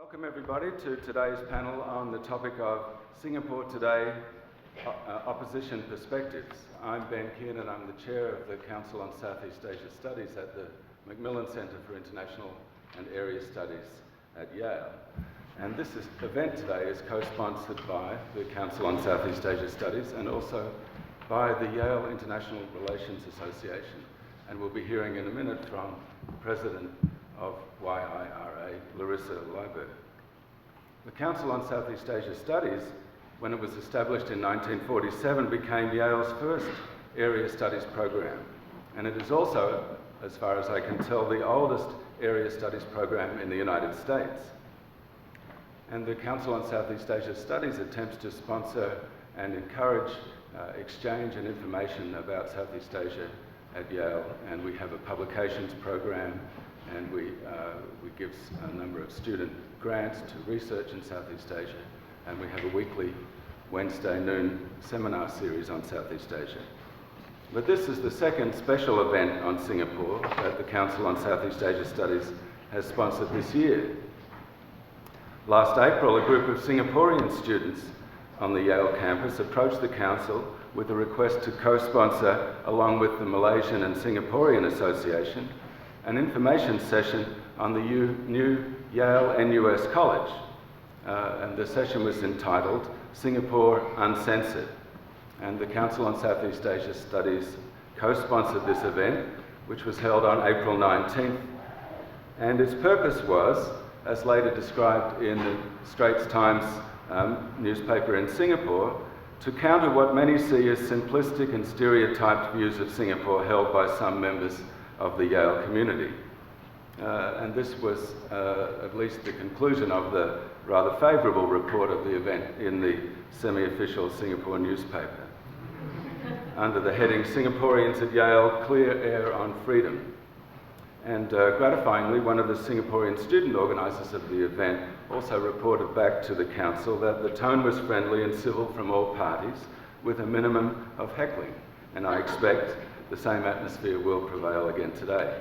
Welcome everybody to today's panel on the topic of Singapore Today, Opposition Perspectives. I'm Ben Kiernan, I'm the chair of the Council on Southeast Asia Studies at the Macmillan Centre for International and Area Studies at Yale. And this event today is co-sponsored by the Council on Southeast Asia Studies and also by the Yale International Relations Association. And we'll be hearing in a minute from the President of YIRA, Larissa Liebert. The Council on Southeast Asia Studies, when it was established in 1947, became Yale's first area studies program. And it is also, as far as I can tell, the oldest area studies program in the United States. And the Council on Southeast Asia Studies attempts to sponsor and encourage exchange and information about Southeast Asia at Yale. And we have a publications program, and we give a number of student grants to research in Southeast Asia, and we have a weekly Wednesday noon seminar series on Southeast Asia. But this is the second special event on Singapore that the Council on Southeast Asia Studies has sponsored this year. Last April, a group of Singaporean students on the Yale campus approached the Council with a request to co-sponsor, along with the Malaysian and Singaporean Association, an information session on the new Yale-NUS College. And the session was entitled Singapore Uncensored. And the Council on Southeast Asia Studies co-sponsored this event, which was held on April 19th. And its purpose was, as later described in the Straits Times newspaper in Singapore, to counter what many see as simplistic and stereotyped views of Singapore held by some members of the Yale community. And this was at least the conclusion of the rather favourable report of the event in the semi-official Singapore newspaper, under the heading Singaporeans at Yale Clear Air on Freedom. And gratifyingly, one of the Singaporean student organisers of the event also reported back to the Council that the tone was friendly and civil from all parties, with a minimum of heckling. And I expect the same atmosphere will prevail again today.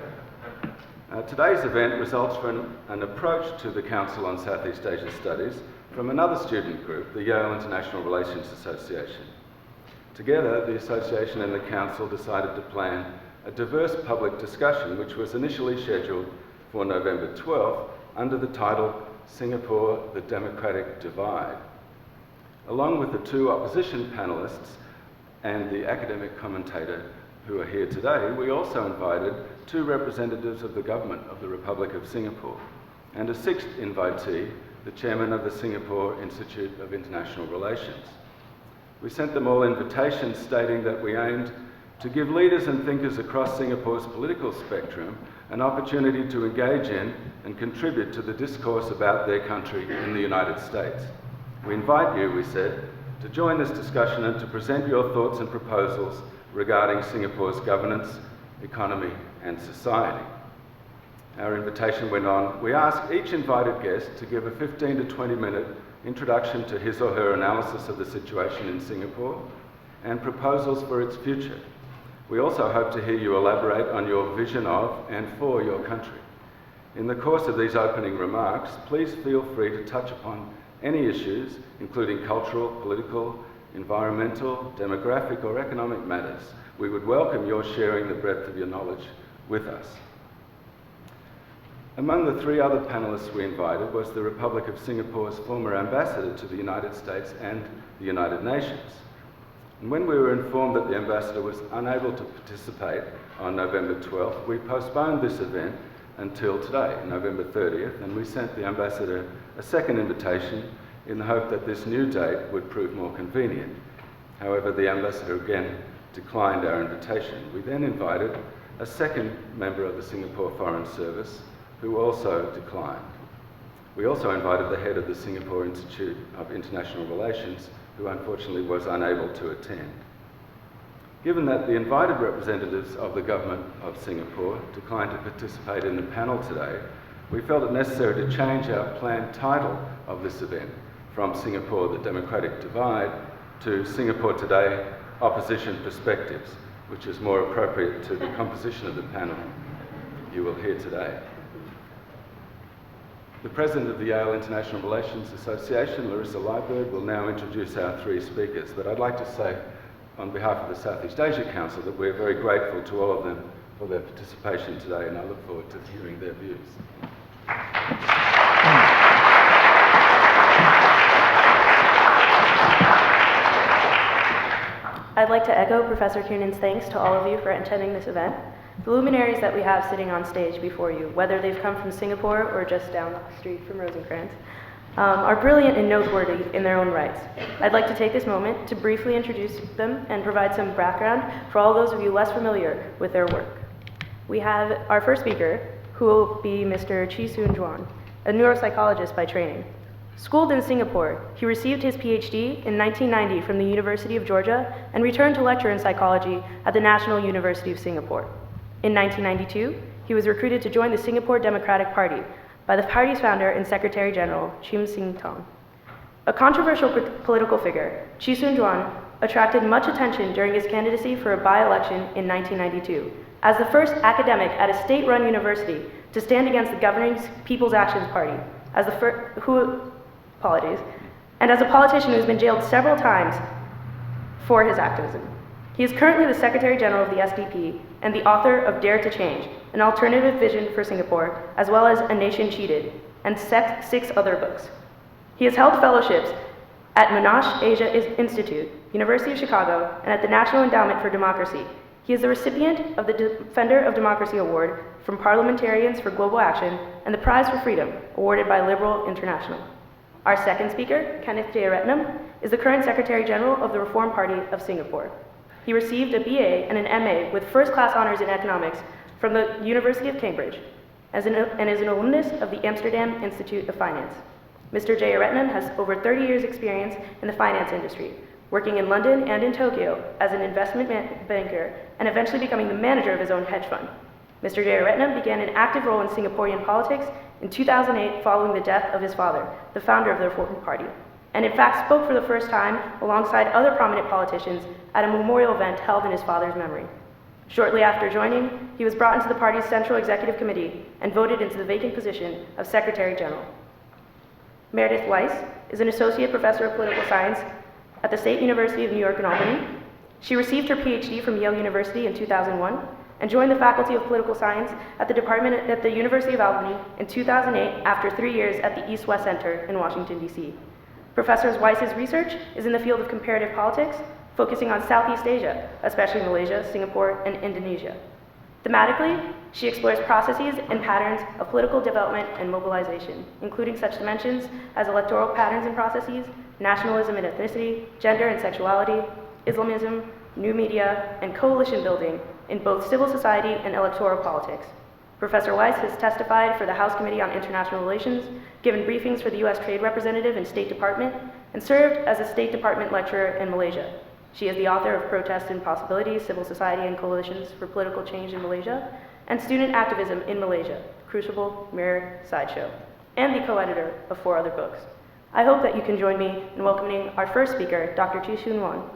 Today's event results from an approach to the Council on Southeast Asia Studies from another student group, the Yale International Relations Association. Together, the Association and the Council decided to plan a diverse public discussion, which was initially scheduled for November 12th under the title Singapore, the Democratic Divide. Along with the two opposition panellists and the academic commentator who are here today, we also invited two representatives of the government of the Republic of Singapore and a sixth invitee, the chairman of the Singapore Institute of International Relations. We sent them all invitations stating that we aimed to give leaders and thinkers across Singapore's political spectrum an opportunity to engage in and contribute to the discourse about their country in the United States. We invite you, we said, to join this discussion and to present your thoughts and proposals regarding Singapore's governance, economy and society. Our invitation went on. We asked each invited guest to give a 15 to 20 minute introduction to his or her analysis of the situation in Singapore and proposals for its future. We also hope to hear you elaborate on your vision of and for your country. In the course of these opening remarks, please feel free to touch upon any issues, including cultural, political, environmental, demographic or economic matters. We would welcome your sharing the breadth of your knowledge with us. Among the three other panellists we invited was the Republic of Singapore's former ambassador to the United States and the United Nations. And when we were informed that the ambassador was unable to participate on November 12th, we postponed this event until today, November 30th, and we sent the ambassador a second invitation in the hope that this new date would prove more convenient. However, the ambassador again declined our invitation. We then invited a second member of the Singapore Foreign Service, who also declined. We also invited the head of the Singapore Institute of International Relations, who unfortunately was unable to attend. Given that the invited representatives of the government of Singapore declined to participate in the panel today, we felt it necessary to change our planned title of this event from Singapore, the Democratic Divide, to Singapore Today, Opposition Perspectives, which is more appropriate to the composition of the panel you will hear today. The President of the Yale International Relations Association, Larissa Leiberg, will now introduce our three speakers. But I'd like to say, on behalf of the Southeast Asia Council, that we're very grateful to all of them for their participation today, and I look forward to hearing their views. I'd like to echo Professor Kiernan's thanks to all of you for attending this event. The luminaries that we have sitting on stage before you, whether they've come from Singapore or just down the street from Rosencrantz, are brilliant and noteworthy in their own rights. I'd like to take this moment to briefly introduce them and provide some background for all those of you less familiar with their work. We have our first speaker, who will be Mr. Chi-Soon Juan, a neuropsychologist by training. Schooled in Singapore, he received his PhD in 1990 from the University of Georgia and returned to lecture in psychology at the National University of Singapore. In 1992, he was recruited to join the Singapore Democratic Party by the party's founder and Secretary General, Chim Sing Tong. A controversial political figure, Chi-Soon Juan attracted much attention during his candidacy for a by-election in 1992, as the first academic at a state-run university to stand against the governing People's Actions Party, and as a politician who has been jailed several times for his activism. He is currently the Secretary General of the SDP and the author of Dare to Change, an alternative vision for Singapore, as well as A Nation Cheated, and 6 other books. He has held fellowships at Monash Asia Institute, University of Chicago, and at the National Endowment for Democracy. He is the recipient of the Defender of Democracy Award from Parliamentarians for Global Action and the Prize for Freedom, awarded by Liberal International. Our second speaker, Kenneth Jeyaretnam, is the current Secretary General of the Reform Party of Singapore. He received a BA and an MA with first-class honors in economics from the University of Cambridge and is an alumnus of the Amsterdam Institute of Finance. Mr. Jeyaretnam has over 30 years' experience in the finance industry, working in London and in Tokyo as an investment banker and eventually becoming the manager of his own hedge fund. Mr. Jeyaretnam began an active role in Singaporean politics in 2008 following the death of his father, the founder of the Reform Party, and in fact spoke for the first time alongside other prominent politicians at a memorial event held in his father's memory. Shortly after joining, he was brought into the party's Central Executive Committee and voted into the vacant position of Secretary General. Meredith Weiss is an associate professor of political science at the State University of New York in Albany. She received her PhD from Yale University in 2001 and joined the Faculty of Political Science at the University of Albany in 2008 after 3 years at the East-West Center in Washington, D.C. Professor Weiss's research is in the field of comparative politics, focusing on Southeast Asia, especially Malaysia, Singapore, and Indonesia. Thematically, she explores processes and patterns of political development and mobilization, including such dimensions as electoral patterns and processes, nationalism and ethnicity, gender and sexuality, Islamism, new media, and coalition building in both civil society and electoral politics. Professor Weiss has testified for the House Committee on International Relations, given briefings for the U.S. Trade Representative and State Department, and served as a State Department lecturer in Malaysia. She is the author of Protest and Possibilities, Civil Society and Coalitions for Political Change in Malaysia, and Student Activism in Malaysia, Crucible, Mirror, Sideshow, and the co-editor of 4 other books. I hope that you can join me in welcoming our first speaker, Dr. Chi-Soon Juan.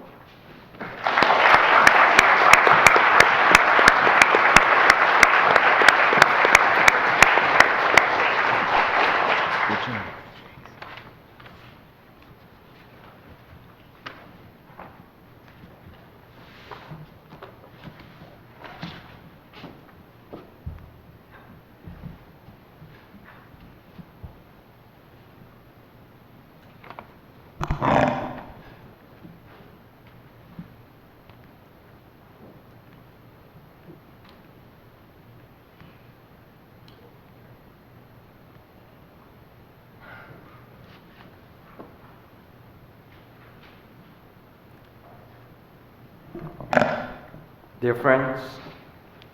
Dear friends,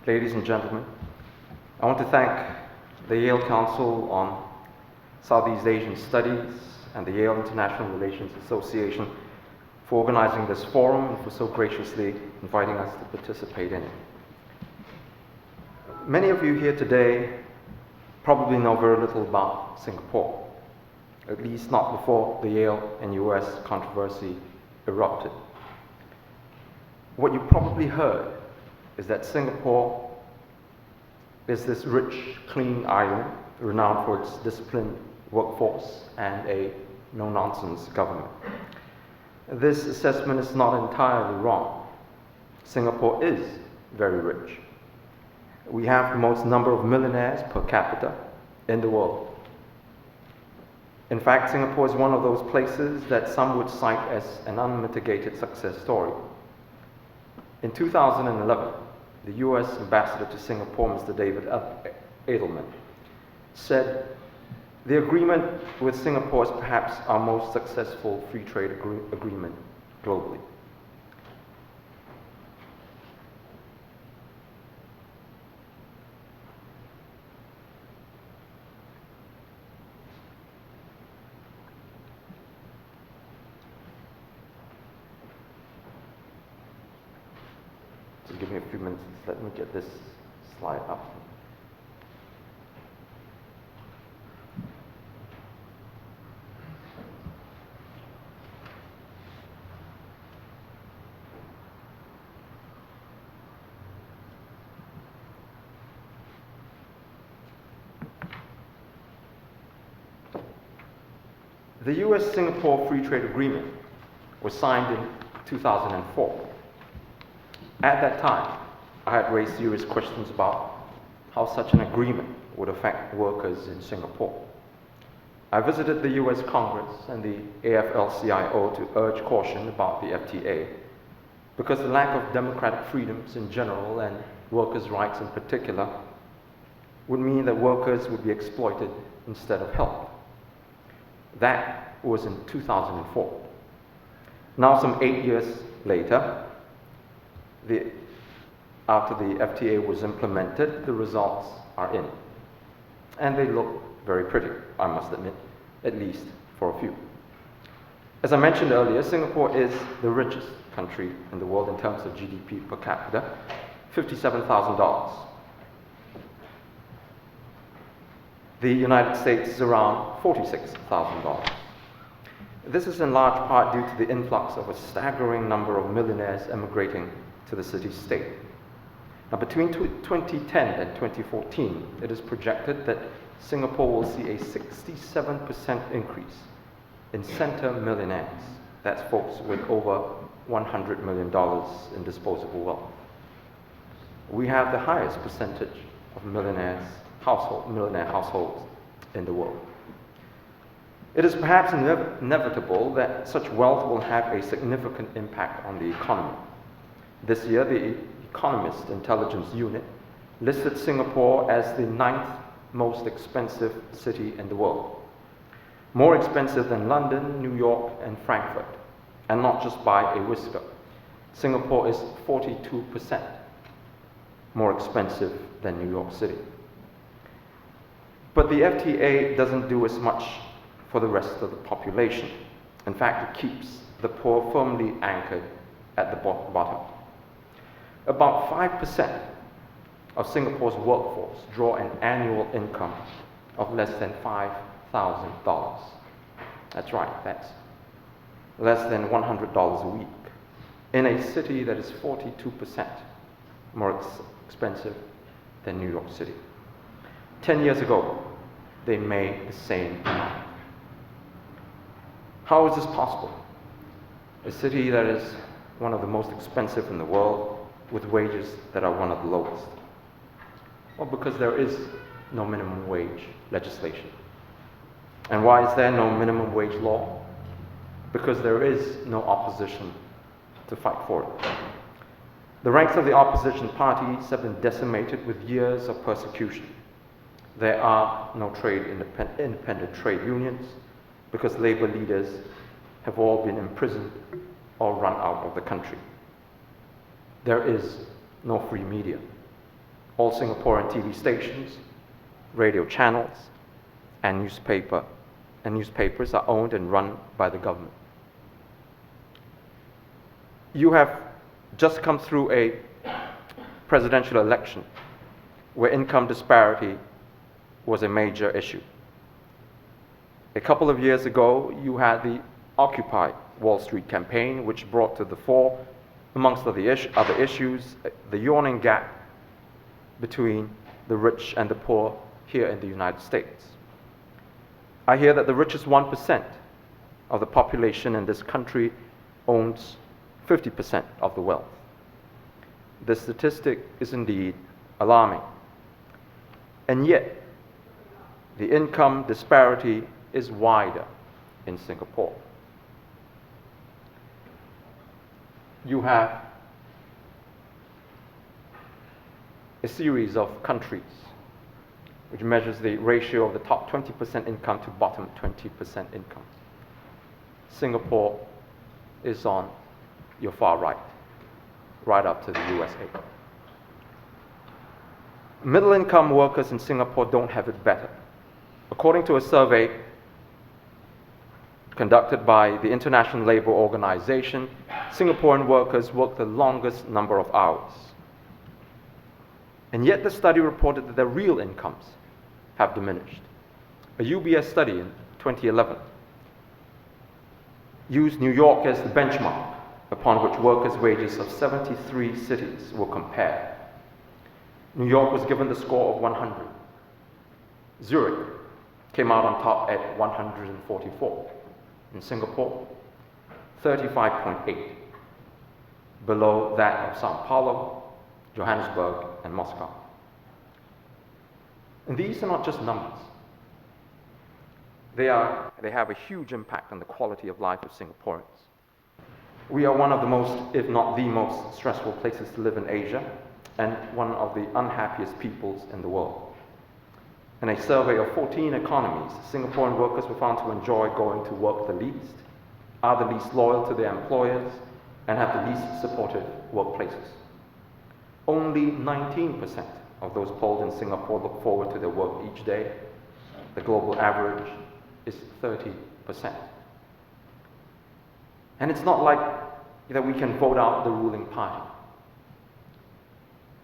ladies and gentlemen, I want to thank the Yale Council on Southeast Asian Studies and the Yale International Relations Association for organizing this forum and for so graciously inviting us to participate in it. Many of you here today probably know very little about Singapore, at least not before the Yale and US controversy erupted. What you probably heard is that Singapore is this rich, clean island renowned for its disciplined workforce and a no-nonsense government. This assessment is not entirely wrong. Singapore is very rich. We have the most number of millionaires per capita in the world. In fact, Singapore is one of those places that some would cite as an unmitigated success story. In 2011, the US ambassador to Singapore, Mr. David Edelman, said, "The agreement with Singapore is perhaps our most successful free trade agreement globally." Just give me a few minutes. Let me get this slide up. The US-Singapore Free Trade Agreement was signed in 2004. At that time, I had raised serious questions about how such an agreement would affect workers in Singapore. I visited the US Congress and the AFL-CIO to urge caution about the FTA because the lack of democratic freedoms in general and workers' rights in particular would mean that workers would be exploited instead of helped. That was in 2004. Now, some 8 years later, after the FTA was implemented, the results are in. And they look very pretty, I must admit, at least for a few. As I mentioned earlier, Singapore is the richest country in the world in terms of GDP per capita, $57,000. The United States is around $46,000. This is in large part due to the influx of a staggering number of millionaires emigrating to the city-state. Now, between 2010 and 2014, it is projected that Singapore will see a 67% increase in center millionaires. That's folks with over $100 million in disposable wealth. We have the highest percentage of millionaire households in the world. It is perhaps inevitable that such wealth will have a significant impact on the economy. This year, the Economist Intelligence Unit listed Singapore as the 9th most expensive city in the world. More expensive than London, New York, and Frankfurt, and not just by a whisker. Singapore is 42% more expensive than New York City. But the FTA doesn't do as much for the rest of the population. In fact, it keeps the poor firmly anchored at the bottom. About 5% of Singapore's workforce draw an annual income of less than $5,000. That's right, that's less than $100 a week, in a city that is 42% more expensive than New York City. 10 years ago, they made the same amount. How is this possible? A city that is one of the most expensive in the world with wages that are one of the lowest. Well, because there is no minimum wage legislation. And why is there no minimum wage law? Because there is no opposition to fight for it. The ranks of the opposition parties have been decimated with years of persecution. There are no independent trade unions because labor leaders have all been imprisoned or run out of the country. There is no free media. All Singaporean TV stations, radio channels, and newspapers are owned and run by the government. You have just come through a presidential election where income disparity was a major issue. A couple of years ago, you had the Occupy Wall Street campaign, which brought to the fore, amongst other issues, the yawning gap between the rich and the poor here in the United States. I hear that the richest 1% of the population in this country owns 50% of the wealth. This statistic is indeed alarming. And yet, the income disparity is wider in Singapore. You have a series of countries which measures the ratio of the top 20% income to bottom 20% income. Singapore is on your far right, right up to the USA. Middle-income workers in Singapore don't have it better. According to a survey conducted by the International Labour Organization, Singaporean workers work the longest number of hours. And yet the study reported that their real incomes have diminished. A UBS study in 2011 used New York as the benchmark upon which workers' wages of 73 cities were compared. New York was given the score of 100. Zurich came out on top at 144. In Singapore, 35.8, below that of Sao Paulo, Johannesburg, and Moscow. And these are not just numbers. They have a huge impact on the quality of life of Singaporeans. We are one of the most, if not the most, stressful places to live in Asia, and one of the unhappiest peoples in the world. In a survey of 14 economies, Singaporean workers were found to enjoy going to work the least, are the least loyal to their employers, and have the least supportive workplaces. Only 19% of those polled in Singapore look forward to their work each day. The global average is 30%. And it's not like that we can vote out the ruling party.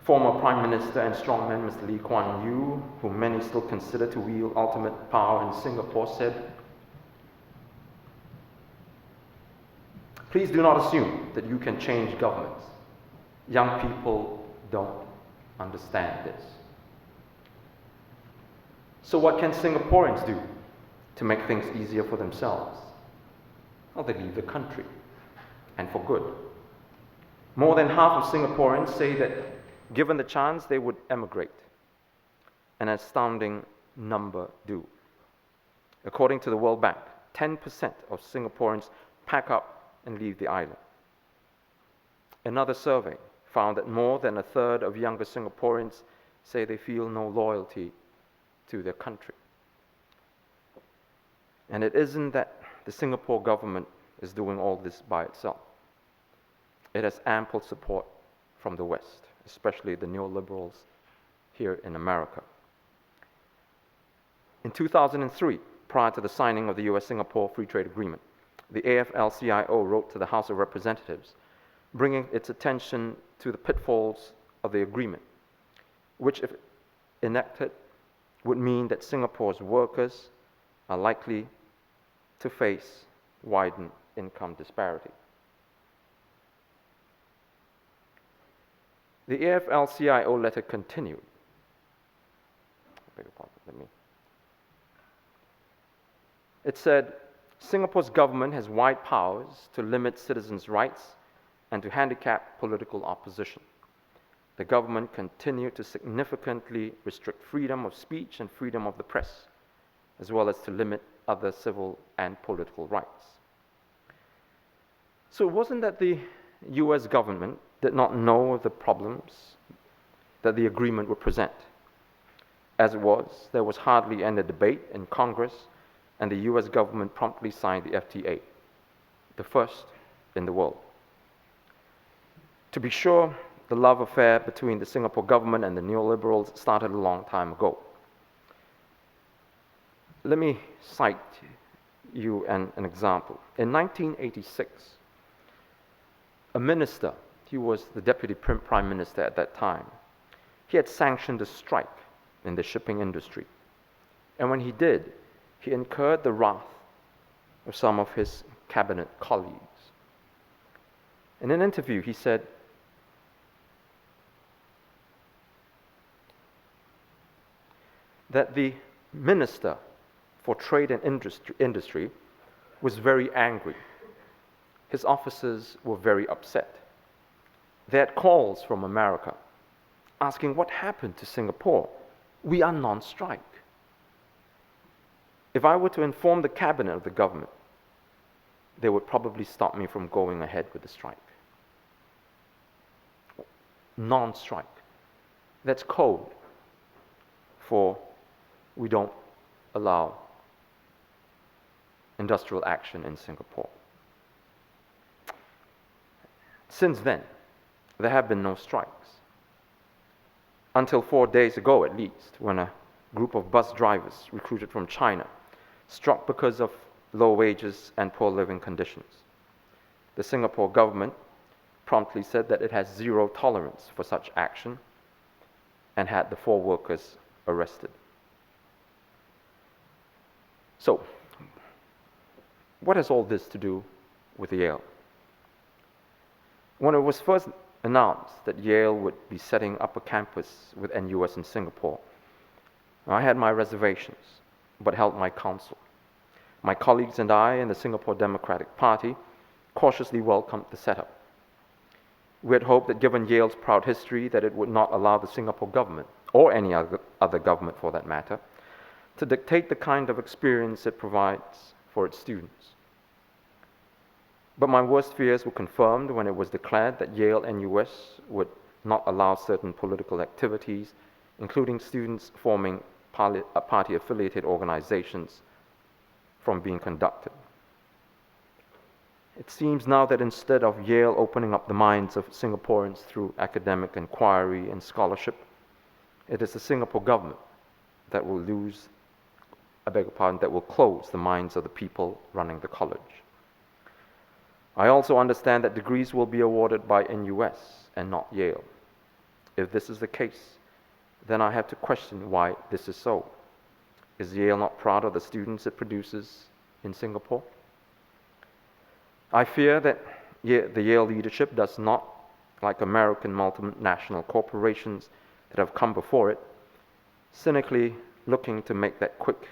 Former Prime Minister and strongman Mr. Lee Kuan Yew, whom many still consider to wield ultimate power in Singapore, said, "Please do not assume that you can change governments. Young people don't understand this." So what can Singaporeans do to make things easier for themselves? Well, they leave the country, and for good. More than half of Singaporeans say that given the chance, they would emigrate. An astounding number do. According to the World Bank, 10% of Singaporeans pack up and leave the island. Another survey found that more than a third of younger Singaporeans say they feel no loyalty to their country. And it isn't that the Singapore government is doing all this by itself. It has ample support from the West, especially the neoliberals here in America. In 2003, prior to the signing of the US-Singapore Free Trade Agreement, the AFL-CIO wrote to the House of Representatives, bringing its attention to the pitfalls of the agreement, which, if enacted, would mean that Singapore's workers are likely to face widened income disparity. The AFL-CIO letter continued. It said, Singapore's government has wide powers to limit citizens' rights and to handicap political opposition. The government continued to significantly restrict freedom of speech and freedom of the press, as well as to limit other civil and political rights. So it wasn't that the US government did not know of the problems that the agreement would present. As it was, there was hardly any debate in Congress, and the US government promptly signed the FTA, the first in the world. To be sure, the love affair between the Singapore government and the neoliberals started a long time ago. Let me cite you an example. In 1986, a minister, he was the deputy prime minister at that time, he had sanctioned a strike in the shipping industry. And when he did, he incurred the wrath of some of his cabinet colleagues. In an interview, he said, that the Minister for Trade and Industry was very angry. His officers were very upset. They had calls from America asking what happened to Singapore. We are non-strike. If I were to inform the cabinet of the government, they would probably stop me from going ahead with the strike. Non-strike. That's code for we don't allow industrial action in Singapore. Since then, there have been no strikes. Until 4 days ago at least, when a group of bus drivers recruited from China struck because of low wages and poor living conditions. The Singapore government promptly said that it has zero tolerance for such action and had the 4 workers arrested. So, what has all this to do with Yale? When it was first announced that Yale would be setting up a campus with NUS in Singapore, I had my reservations, but held my counsel. My colleagues and I in the Singapore Democratic Party cautiously welcomed the setup. We had hoped that given Yale's proud history that it would not allow the Singapore government, or any other government for that matter, to dictate the kind of experience it provides for its students. But my worst fears were confirmed when it was declared that Yale-NUS would not allow certain political activities, including students forming party-affiliated organizations, from being conducted. It seems now that instead of Yale opening up the minds of Singaporeans through academic inquiry and scholarship, it is the Singapore government that will that will close the minds of the people running the college. I also understand that degrees will be awarded by NUS and not Yale. If this is the case, then I have to question why this is so. Is Yale not proud of the students it produces in Singapore? I fear that the Yale leadership does not, like American multinational corporations that have come before it, cynically looking to make that quick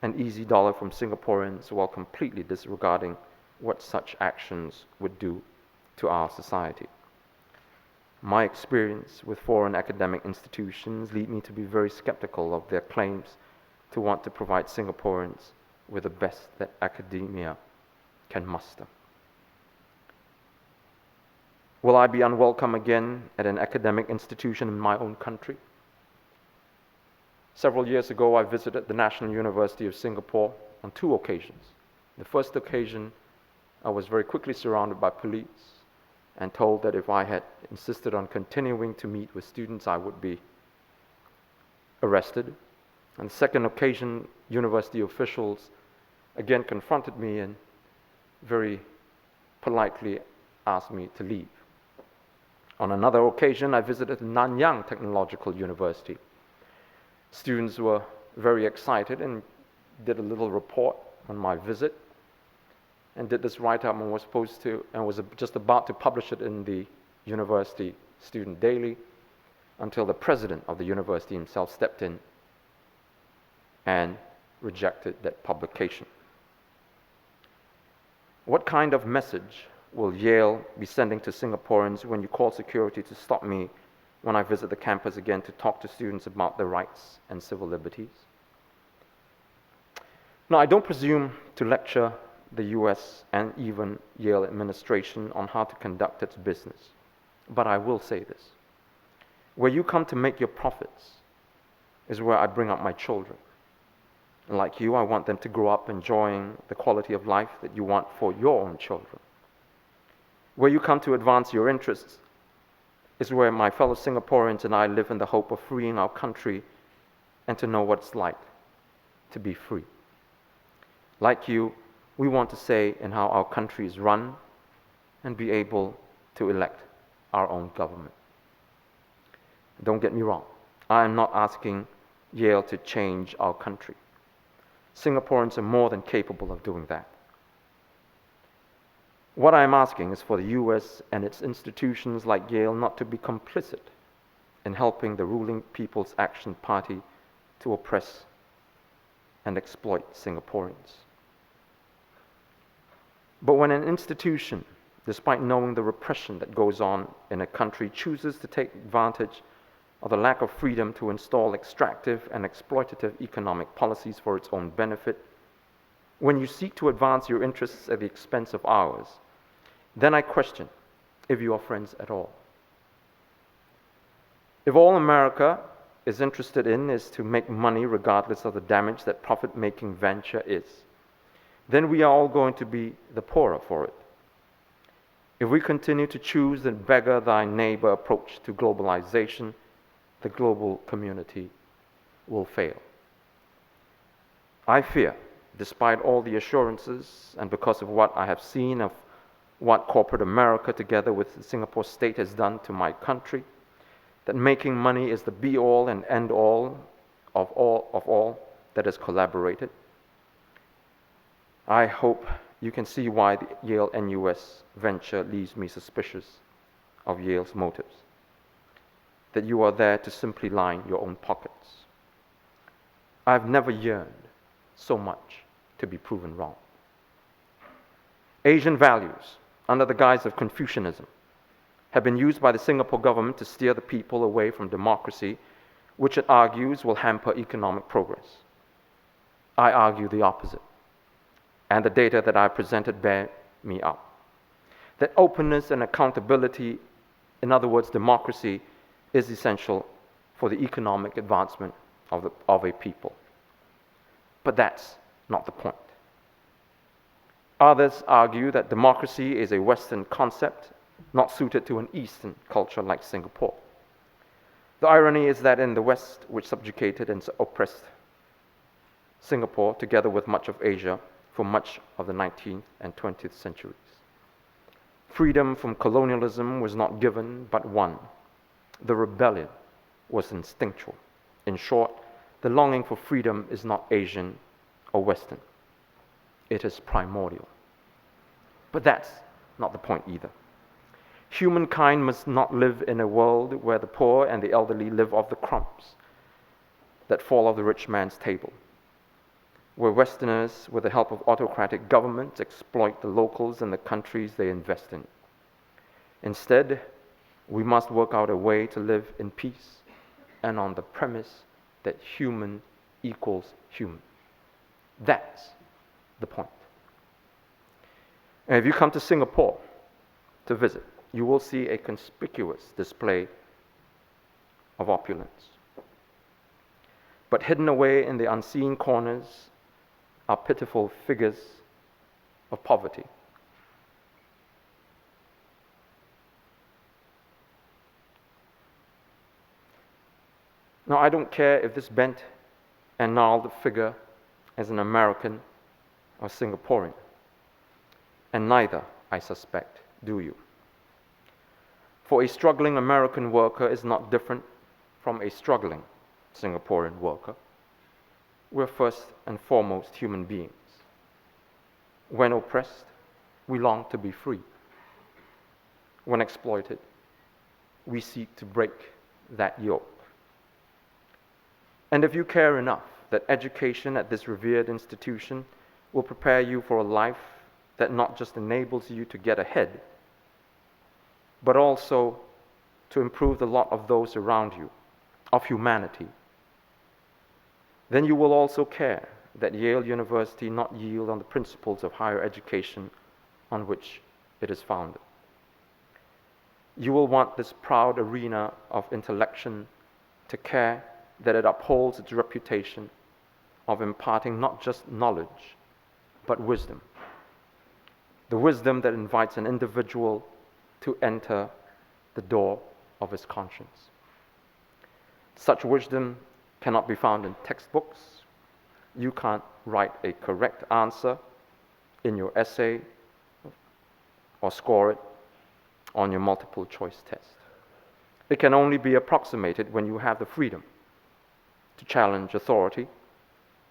and easy dollar from Singaporeans while completely disregarding what such actions would do to our society. My experience with foreign academic institutions lead me to be very skeptical of their claims to want to provide Singaporeans with the best that academia can muster. Will I be unwelcome again at an academic institution in my own country? Several years ago, I visited the National University of Singapore on 2 occasions. The first occasion, I was very quickly surrounded by police and told that if I had insisted on continuing to meet with students, I would be arrested. On the second occasion, university officials again confronted me and very politely asked me to leave. On another occasion, I visited Nanyang Technological University. Students were very excited and did a little report on my visit and did this write-up and was just about to publish it in the University Student Daily until the president of the university himself stepped in and rejected that publication. What kind of message will Yale be sending to Singaporeans when you call security to stop me when I visit the campus again to talk to students about their rights and civil liberties? Now, I don't presume to lecture the US and even Yale administration on how to conduct its business, but I will say this. Where you come to make your profits is where I bring up my children. And like you, I want them to grow up enjoying the quality of life that you want for your own children. Where you come to advance your interests is where my fellow Singaporeans and I live in the hope of freeing our country and to know what it's like to be free. Like you, we want to say in how our country is run and be able to elect our own government. Don't get me wrong, I am not asking Yale to change our country. Singaporeans are more than capable of doing that. What I am asking is for the US and its institutions like Yale not to be complicit in helping the ruling People's Action Party to oppress and exploit Singaporeans. But when an institution, despite knowing the repression that goes on in a country, chooses to take advantage of the lack of freedom to install extractive and exploitative economic policies for its own benefit, when you seek to advance your interests at the expense of ours, then I question if you are friends at all. If all America is interested in is to make money regardless of the damage that profit-making venture is, then we are all going to be the poorer for it. If we continue to choose the beggar thy neighbor approach to globalization, the global community will fail. I fear, despite all the assurances and because of what I have seen of what corporate America together with the Singapore state has done to my country, that making money is the be-all and end-all of all that is collaborated. I hope you can see why the Yale-NUS venture leaves me suspicious of Yale's motives, that you are there to simply line your own pockets. I've never yearned so much to be proven wrong. Asian values, under the guise of Confucianism, have been used by the Singapore government to steer the people away from democracy, which it argues will hamper economic progress. I argue the opposite, and the data that I presented bear me out. That openness and accountability, in other words, democracy, is essential for the economic advancement of a people. But that's not the point. Others argue that democracy is a Western concept not suited to an Eastern culture like Singapore. The irony is that in the West, which subjugated and oppressed Singapore, together with much of Asia, for much of the 19th and 20th centuries, freedom from colonialism was not given but won. The rebellion was instinctual. In short, the longing for freedom is not Asian or Western. It is primordial. But that's not the point either. Humankind must not live in a world where the poor and the elderly live off the crumbs that fall off the rich man's table, where Westerners, with the help of autocratic governments, exploit the locals and the countries they invest in. Instead, we must work out a way to live in peace and on the premise that human equals human. That's the point. And if you come to Singapore to visit, you will see a conspicuous display of opulence. But hidden away in the unseen corners are pitiful figures of poverty. Now, I don't care if this bent and gnarled figure is an American or Singaporean, and neither, I suspect, do you. For a struggling American worker is not different from a struggling Singaporean worker. We're first and foremost human beings. When oppressed, we long to be free. When exploited, we seek to break that yoke. And if you care enough that education at this revered institution will prepare you for a life that not just enables you to get ahead, but also to improve the lot of those around you, of humanity, then you will also care that Yale University not yield on the principles of higher education on which it is founded. You will want this proud arena of intellection to care that it upholds its reputation of imparting not just knowledge, but wisdom. The wisdom that invites an individual to enter the door of his conscience. Such wisdom cannot be found in textbooks. You can't write a correct answer in your essay or score it on your multiple choice test. It can only be approximated when you have the freedom to challenge authority,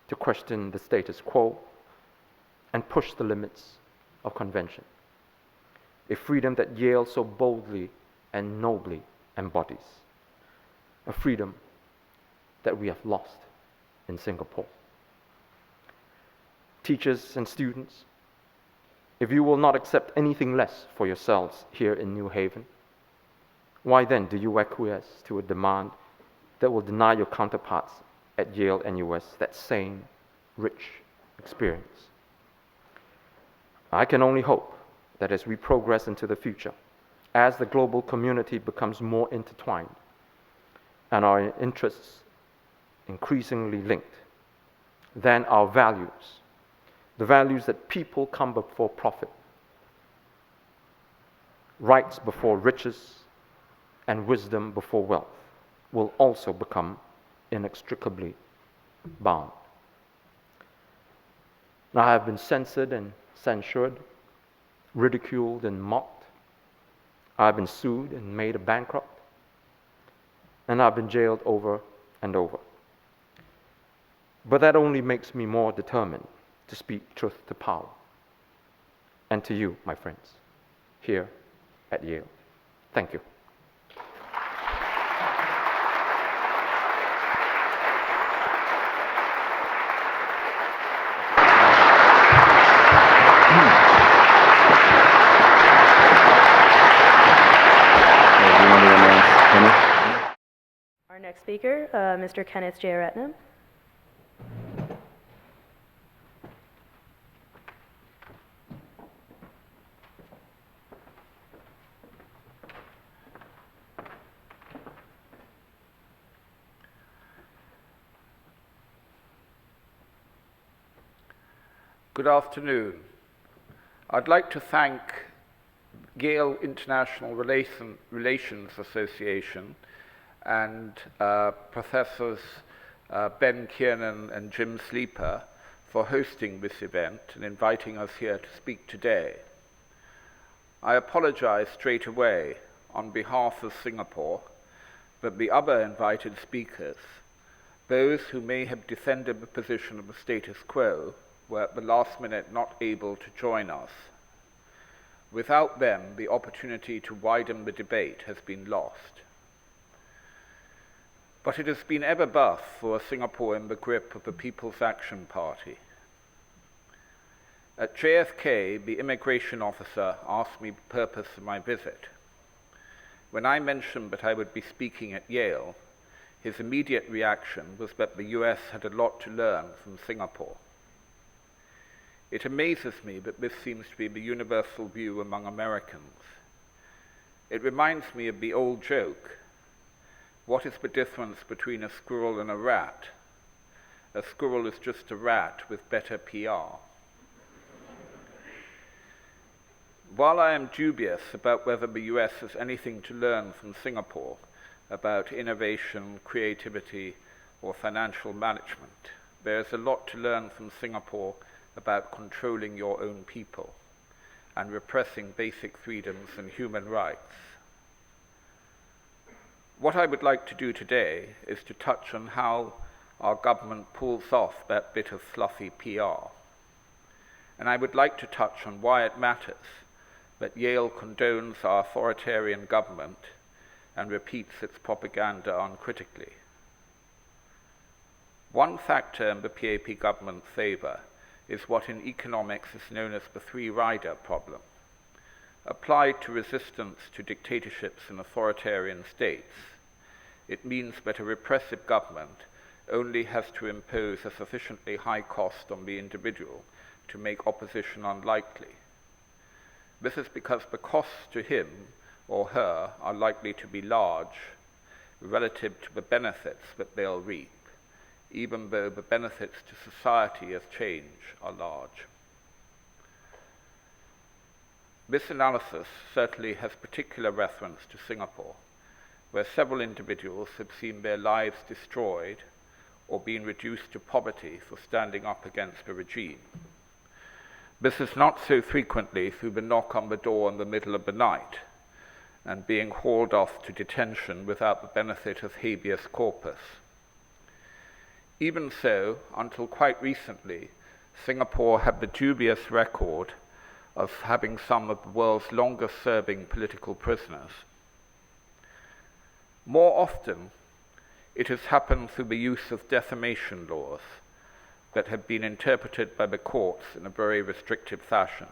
to question the status quo, and push the limits of convention. A freedom that Yale so boldly and nobly embodies. A freedom that we have lost in Singapore. Teachers and students, if you will not accept anything less for yourselves here in New Haven, why then do you acquiesce to a demand that will deny your counterparts at Yale-NUS that same rich experience? I can only hope that as we progress into the future, as the global community becomes more intertwined and our interests increasingly linked, then our values, the values that people come before profit, rights before riches, and wisdom before wealth, will also become inextricably bound. Now, I have been censored and censured, ridiculed and mocked. I've been sued and made a bankrupt, and I've been jailed over and over. But that only makes me more determined to speak truth to power, and to you, my friends, here at Yale. Thank you. Our next speaker, Mr. Kenneth J. Ratnam. Good afternoon. I'd like to thank Yale International Relations Association and Professors Ben Kiernan and Jim Sleeper for hosting this event and inviting us here to speak today. I apologize straight away on behalf of Singapore that the other invited speakers, those who may have defended the position of the status quo, were at the last minute not able to join us. Without them, the opportunity to widen the debate has been lost. But it has been ever thus for Singapore in the grip of the People's Action Party. At JFK, the immigration officer asked me the purpose of my visit. When I mentioned that I would be speaking at Yale, his immediate reaction was that the US had a lot to learn from Singapore. It amazes me that this seems to be the universal view among Americans. It reminds me of the old joke, what is the difference between a squirrel and a rat? A squirrel is just a rat with better PR. While I am dubious about whether the US has anything to learn from Singapore about innovation, creativity, or financial management, there is a lot to learn from Singapore about controlling your own people and repressing basic freedoms and human rights. What I would like to do today is to touch on how our government pulls off that bit of fluffy PR. And I would like to touch on why it matters that Yale condones our authoritarian government and repeats its propaganda uncritically. One factor in the PAP government's favor is what in economics is known as the three-rider problem. Applied to resistance to dictatorships and authoritarian states, it means that a repressive government only has to impose a sufficiently high cost on the individual to make opposition unlikely. This is because the costs to him or her are likely to be large relative to the benefits that they'll reap, even though the benefits to society as change are large. This analysis certainly has particular reference to Singapore, where several individuals have seen their lives destroyed or been reduced to poverty for standing up against a regime. This is not so frequently through the knock on the door in the middle of the night and being hauled off to detention without the benefit of habeas corpus. Even so, until quite recently, Singapore had the dubious record of having some of the world's longest-serving political prisoners. More often, It has happened through the use of defamation laws that have been interpreted by the courts in a very restrictive fashion.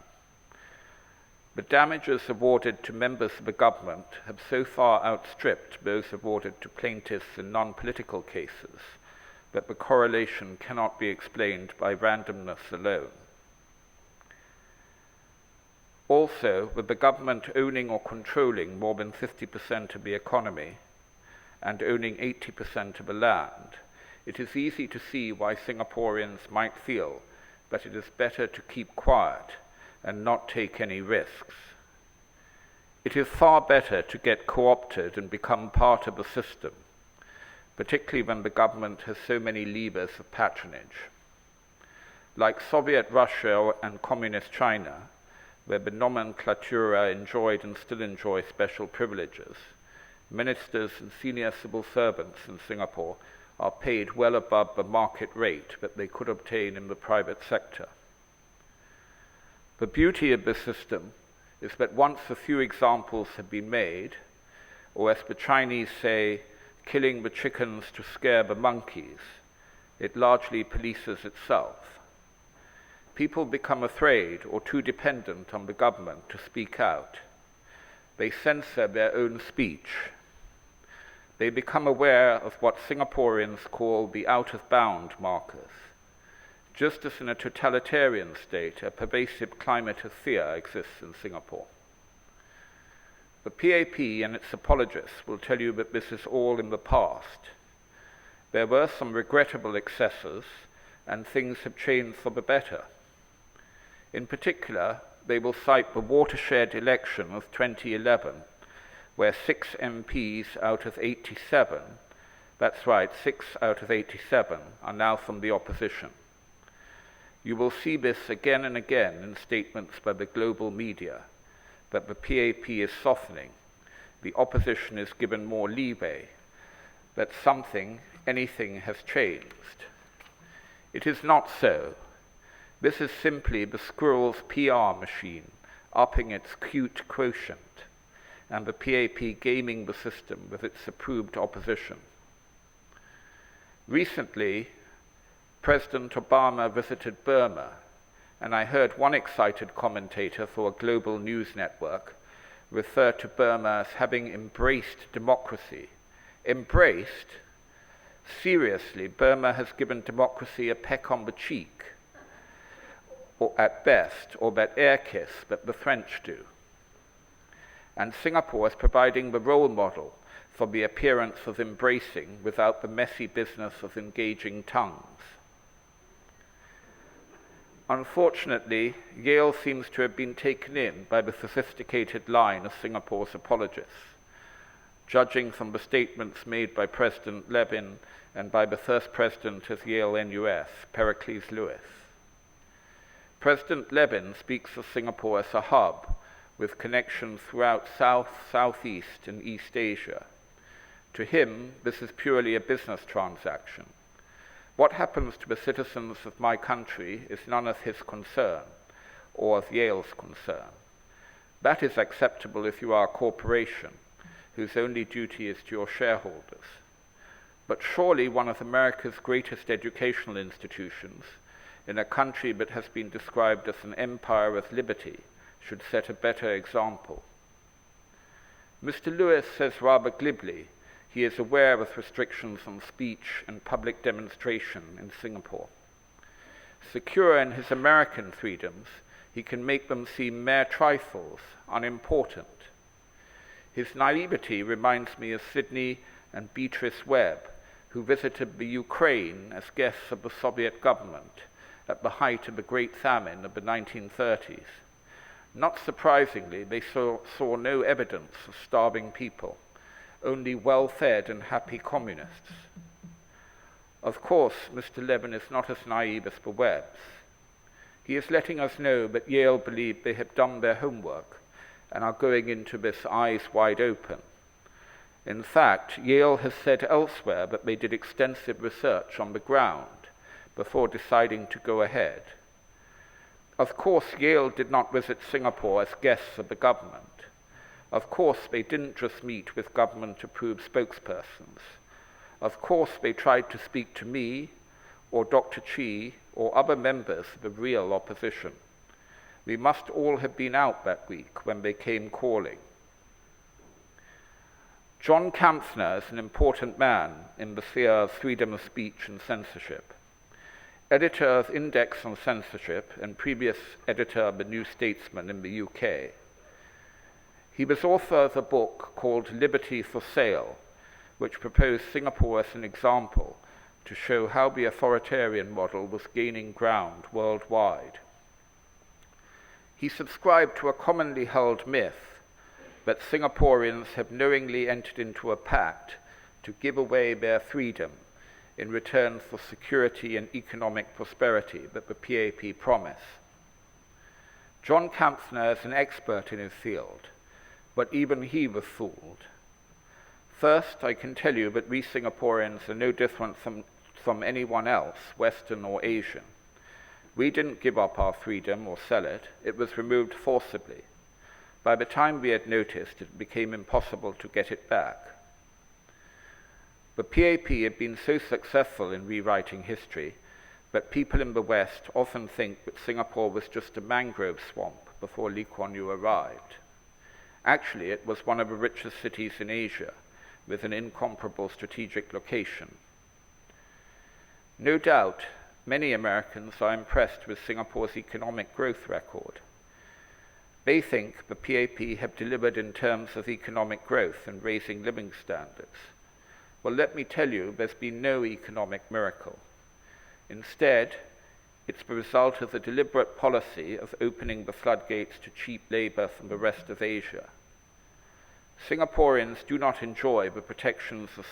The damages awarded to members of the government have so far outstripped those awarded to plaintiffs in non-political cases that the correlation cannot be explained by randomness alone. Also, with the government owning or controlling more than 50% of the economy and owning 80% of the land, it is easy to see why Singaporeans might feel that it is better to keep quiet and not take any risks. It is far better to get co-opted and become part of the system, particularly when the government has so many levers of patronage. Like Soviet Russia and Communist China, where the nomenclatura enjoyed and still enjoy special privileges, ministers and senior civil servants in Singapore are paid well above the market rate that they could obtain in the private sector. The beauty of this system is that once a few examples have been made, or as the Chinese say, killing the chickens to scare the monkeys, it largely polices itself. People become afraid or too dependent on the government to speak out. They censor their own speech. They become aware of what Singaporeans call the out-of-bound markers. Just as in a totalitarian state, a pervasive climate of fear exists in Singapore. The PAP and its apologists will tell you that this is all in the past. There were some regrettable excesses, and things have changed for the better. In particular, they will cite the watershed election of 2011, where 6 MPs out of 87, that's right, 6 out of 87, are now from the opposition. You will see this again and again in statements by the global media, that the PAP is softening, the opposition is given more leeway, that something, anything has changed. It is not so. This is simply the squirrel's PR machine, upping its cute quotient, and the PAP gaming the system with its approved opposition. Recently, President Obama visited Burma, and I heard one excited commentator for a global news network refer to Burma as having embraced democracy. Embraced? Seriously, Burma has given democracy a peck on the cheek, or at best, or that air kiss that the French do. And Singapore is providing the role model for the appearance of embracing without the messy business of engaging tongues. Unfortunately, Yale seems to have been taken in by the sophisticated line of Singapore's apologists, judging from the statements made by President Levin and by the first president of Yale-NUS, Pericles Lewis. President Levin speaks of Singapore as a hub with connections throughout South, Southeast, and East Asia. To him, this is purely a business transaction. What happens to the citizens of my country is none of his concern, or of Yale's concern. That is acceptable if you are a corporation, whose only duty is to your shareholders. But surely one of America's greatest educational institutions, in a country that has been described as an empire of liberty, should set a better example. Mr. Lewis says rather glibly he is aware of restrictions on speech and public demonstration in Singapore. Secure in his American freedoms, he can make them seem mere trifles, unimportant. His naivety reminds me of Sidney and Beatrice Webb, who visited the Ukraine as guests of the Soviet government at the height of the Great Famine of the 1930s. Not surprisingly, they saw no evidence of starving people, only well-fed and happy communists. Of course, Mr. Levin is not as naive as the Webbs. He is letting us know that Yale believe they have done their homework and are going into this eyes wide open. In fact, Yale has said elsewhere that they did extensive research on the ground before deciding to go ahead. Of course, Yale did not visit Singapore as guests of the government. Of course, they didn't just meet with government-approved spokespersons. Of course, they tried to speak to me or Dr. Chi or other members of the real opposition. We must all have been out that week when they came calling. John Kampfner is an important man in the sphere of freedom of speech and censorship. Editor of Index on Censorship and previous editor of the New Statesman in the UK. He was author of a book called Liberty for Sale, which proposed Singapore as an example to show how the authoritarian model was gaining ground worldwide. He subscribed to a commonly held myth that Singaporeans have knowingly entered into a pact to give away their freedom in return for security and economic prosperity that the PAP promise. John Kampfner is an expert in his field, but even he was fooled. First, I can tell you that we Singaporeans are no different from anyone else, Western or Asian. We didn't give up our freedom or sell it. It was removed forcibly. By the time we had noticed, it became impossible to get it back. The PAP had been so successful in rewriting history that people in the West often think that Singapore was just a mangrove swamp before Lee Kuan Yew arrived. Actually, it was one of the richest cities in Asia, with an incomparable strategic location. No doubt, many Americans are impressed with Singapore's economic growth record. They think the PAP have delivered in terms of economic growth and raising living standards. Well, let me tell you, there's been no economic miracle. Instead, it's the result of the deliberate policy of opening the floodgates to cheap labor from the rest of Asia. Singaporeans do not enjoy the protections of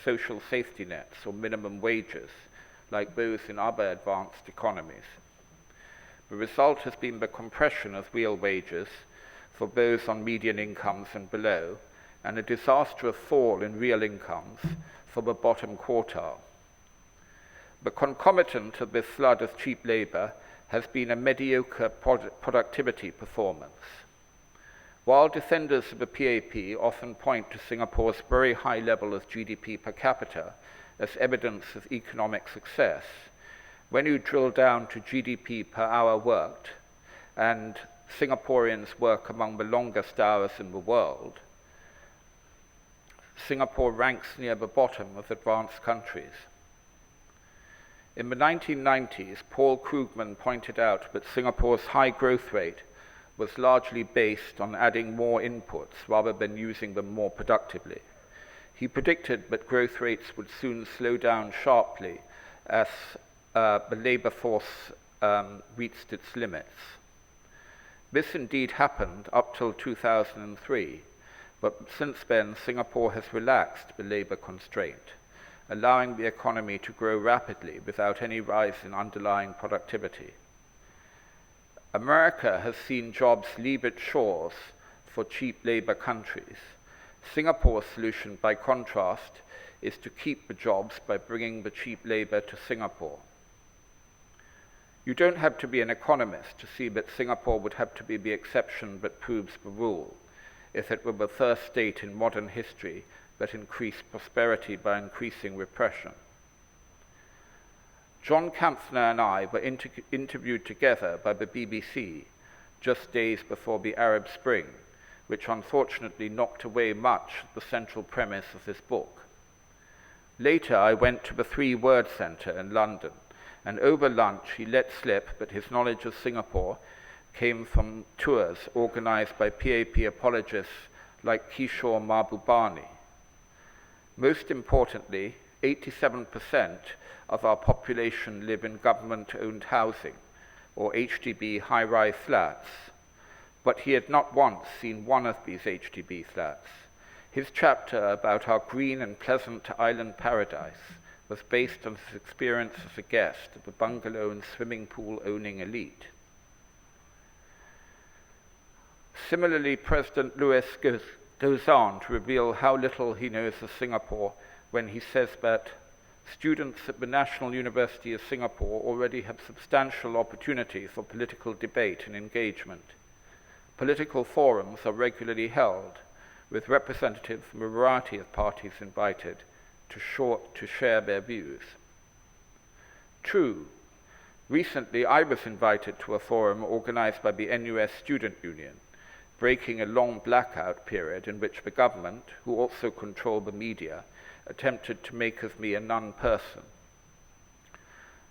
social safety nets or minimum wages, like those in other advanced economies. The result has been the compression of real wages for those on median incomes and below, and a disastrous fall in real incomes for the bottom quartile. The concomitant of this flood of cheap labor has been a mediocre productivity performance. While defenders of the PAP often point to Singapore's very high level of GDP per capita as evidence of economic success, when you drill down to GDP per hour worked, and Singaporeans work among the longest hours in the world, Singapore ranks near the bottom of advanced countries. In the 1990s, Paul Krugman pointed out that Singapore's high growth rate was largely based on adding more inputs rather than using them more productively. He predicted that growth rates would soon slow down sharply as the labor force reached its limits. This indeed happened up till 2003, but since then Singapore has relaxed the labor constraint, allowing the economy to grow rapidly without any rise in underlying productivity. America has seen jobs leave its shores for cheap labor countries. Singapore's solution, by contrast, is to keep the jobs by bringing the cheap labor to Singapore. You don't have to be an economist to see that Singapore would have to be the exception that proves the rule, if it were the first state in modern history that increased prosperity by increasing repression. John Kampfner and I were interviewed together by the BBC just days before the Arab Spring, which unfortunately knocked away much of the central premise of this book. Later, I went to the Three Word Centre in London, and over lunch he let slip that his knowledge of Singapore came from tours organized by PAP apologists like Kishore Mahbubani. Most importantly, 87% of our population live in government-owned housing, or HDB high-rise flats, but he had not once seen one of these HDB flats. His chapter about our green and pleasant island paradise was based on his experience as a guest of the bungalow and swimming pool-owning elite. Similarly, President Lewis goes on to reveal how little he knows of Singapore when he says that students at the National University of Singapore already have substantial opportunity for political debate and engagement. Political forums are regularly held, with representatives from a variety of parties invited to share their views. True, recently I was invited to a forum organized by the NUS Student Union, breaking a long blackout period in which the government, who also control the media, attempted to make of me a non-person.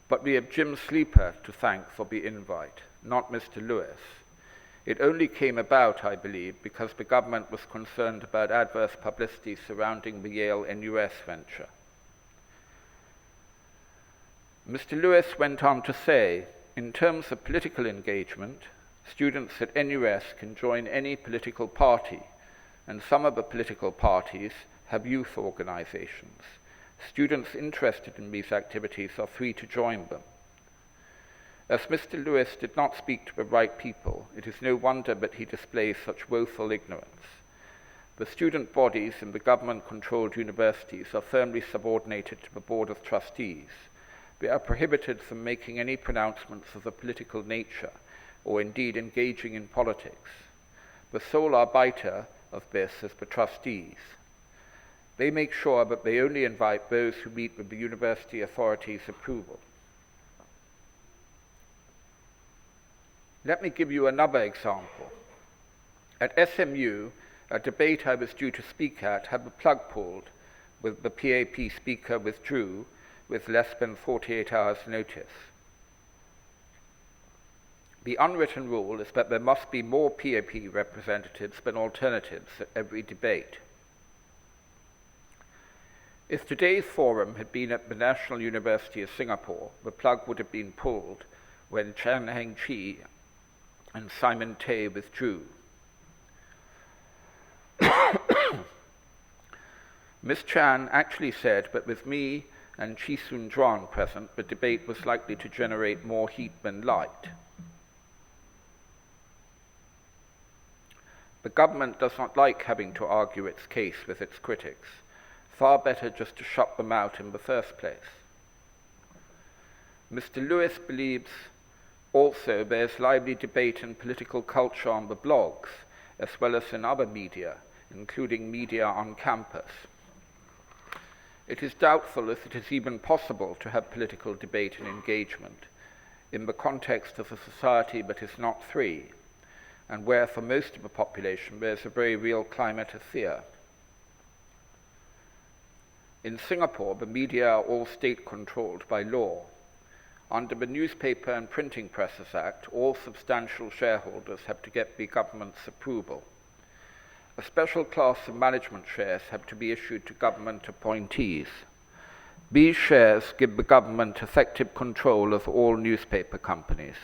But we have Jim Sleeper to thank for the invite, not Mr. Lewis. It only came about, I believe, because the government was concerned about adverse publicity surrounding the Yale-NUS venture. Mr. Lewis went on to say, in terms of political engagement, students at NUS can join any political party, and some of the political parties have youth organizations. Students interested in these activities are free to join them. As Mr. Lewis did not speak to the right people, it is no wonder that he displays such woeful ignorance. The student bodies in the government-controlled universities are firmly subordinated to the Board of Trustees. They are prohibited from making any pronouncements of a political nature, or indeed engaging in politics. The sole arbiter of this is the trustees. They make sure that they only invite those who meet with the university authorities' approval. Let me give you another example. At SMU, a debate I was due to speak at had the plug pulled, with the PAP speaker withdrew with less than 48 hours' notice. The unwritten rule is that there must be more PAP representatives than alternatives at every debate. If today's forum had been at the National University of Singapore, the plug would have been pulled when Chan Heng Chi and Simon Tay withdrew. Ms. Chan actually said that with me and Chi Soon Juan present, the debate was likely to generate more heat than light. The government does not like having to argue its case with its critics. Far better just to shut them out in the first place. Mr. Lewis believes also there's lively debate and political culture on the blogs, as well as in other media, including media on campus. It is doubtful if it is even possible to have political debate and engagement in the context of a society that is not free, and where for most of the population there's a very real climate of fear. In Singapore, the media are all state-controlled by law. Under the Newspaper and Printing Presses Act, all substantial shareholders have to get the government's approval. A special class of management shares have to be issued to government appointees. These shares give the government effective control of all newspaper companies.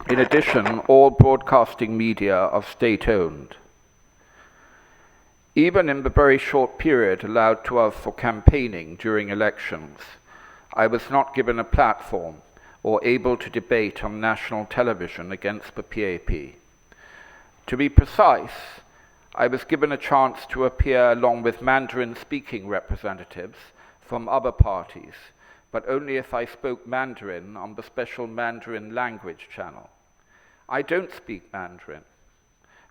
In addition, all broadcasting media are state-owned. Even in the very short period allowed to us for campaigning during elections, I was not given a platform or able to debate on national television against the PAP. To be precise, I was given a chance to appear along with Mandarin-speaking representatives from other parties, but only if I spoke Mandarin on the special Mandarin language channel. I don't speak Mandarin.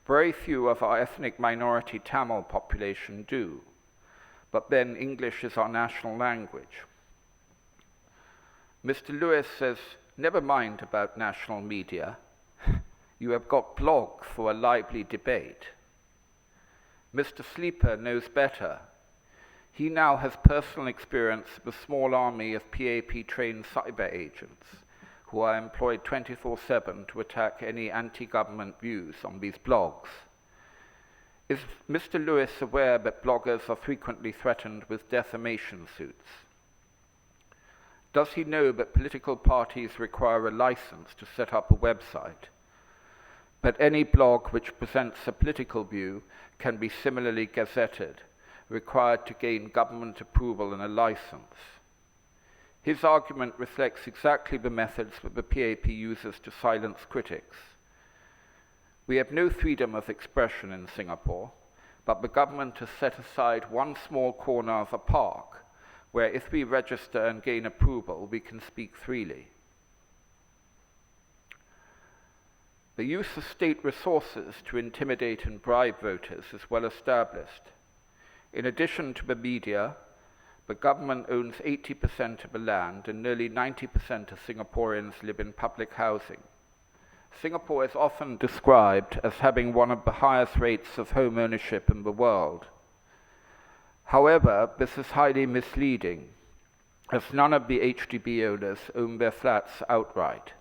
Very few of our ethnic minority Tamil population do, but then English is our national language. Mr. Lewis says, never mind about national media. You have got blogs for a lively debate. Mr. Sleeper knows better. He now has personal experience of a small army of PAP-trained cyber agents who are employed 24/7 to attack any anti-government views on these blogs. Is Mr. Lewis aware that bloggers are frequently threatened with defamation suits? Does he know that political parties require a license to set up a website? But any blog which presents a political view can be similarly gazetted, required to gain government approval and a license. His argument reflects exactly the methods that the PAP uses to silence critics. We have no freedom of expression in Singapore, but the government has set aside one small corner of a park where if we register and gain approval, we can speak freely. The use of state resources to intimidate and bribe voters is well established. In addition to the media, The government owns 80% of the land and nearly 90% of Singaporeans live in public housing. Singapore is often described as having one of the highest rates of home ownership in the world. However, this is highly misleading, as none of the HDB owners own their flats outright.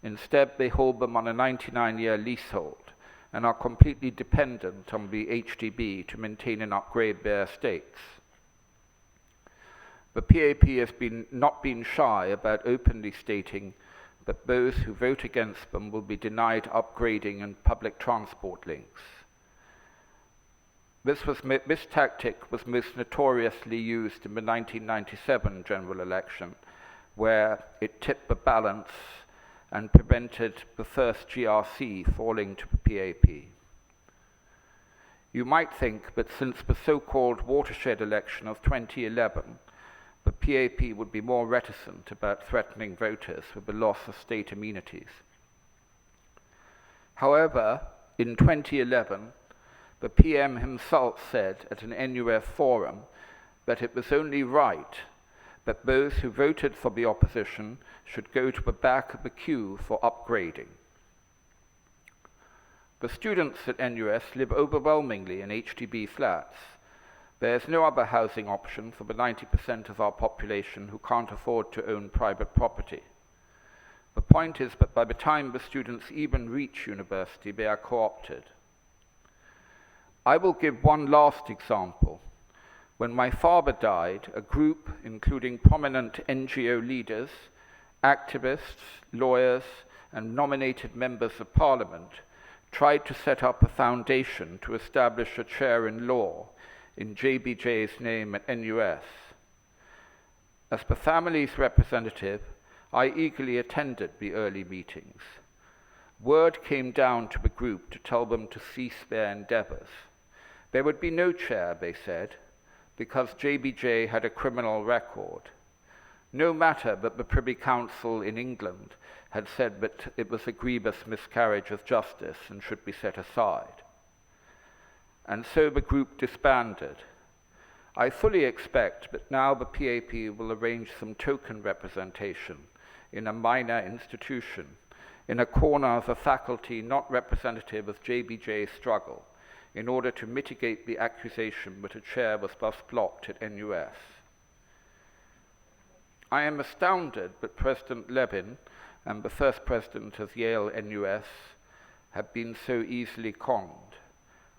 Instead, they hold them on a 99-year leasehold and are completely dependent on the HDB to maintain and upgrade their estates. The PAP has not been shy about openly stating that those who vote against them will be denied upgrading and public transport links. This tactic was most notoriously used in the 1997 general election, where it tipped the balance and prevented the first GRC falling to the PAP. You might think that since the so-called watershed election of 2011, the PAP would be more reticent about threatening voters with the loss of state amenities. However, in 2011, the PM himself said at an NUS forum that it was only right that those who voted for the opposition should go to the back of the queue for upgrading. The students at NUS live overwhelmingly in HDB flats. There is no other housing option for the 90% of our population who can't afford to own private property. The point is that by the time the students even reach university, they are co-opted. I will give one last example. When my father died, a group including prominent NGO leaders, activists, lawyers, and nominated members of parliament tried to set up a foundation to establish a chair in law in JBJ's name at NUS. As the family's representative, I eagerly attended the early meetings. Word came down to the group to tell them to cease their endeavors. There would be no chair, they said, because JBJ had a criminal record. No matter that the Privy Council in England had said that it was a grievous miscarriage of justice and should be set aside. And so the group disbanded. I fully expect that now the PAP will arrange some token representation in a minor institution, in a corner of a faculty not representative of JBJ's struggle, in order to mitigate the accusation that a chair was thus blocked at NUS. I am astounded that President Levin and the first president of Yale-NUS have been so easily conned,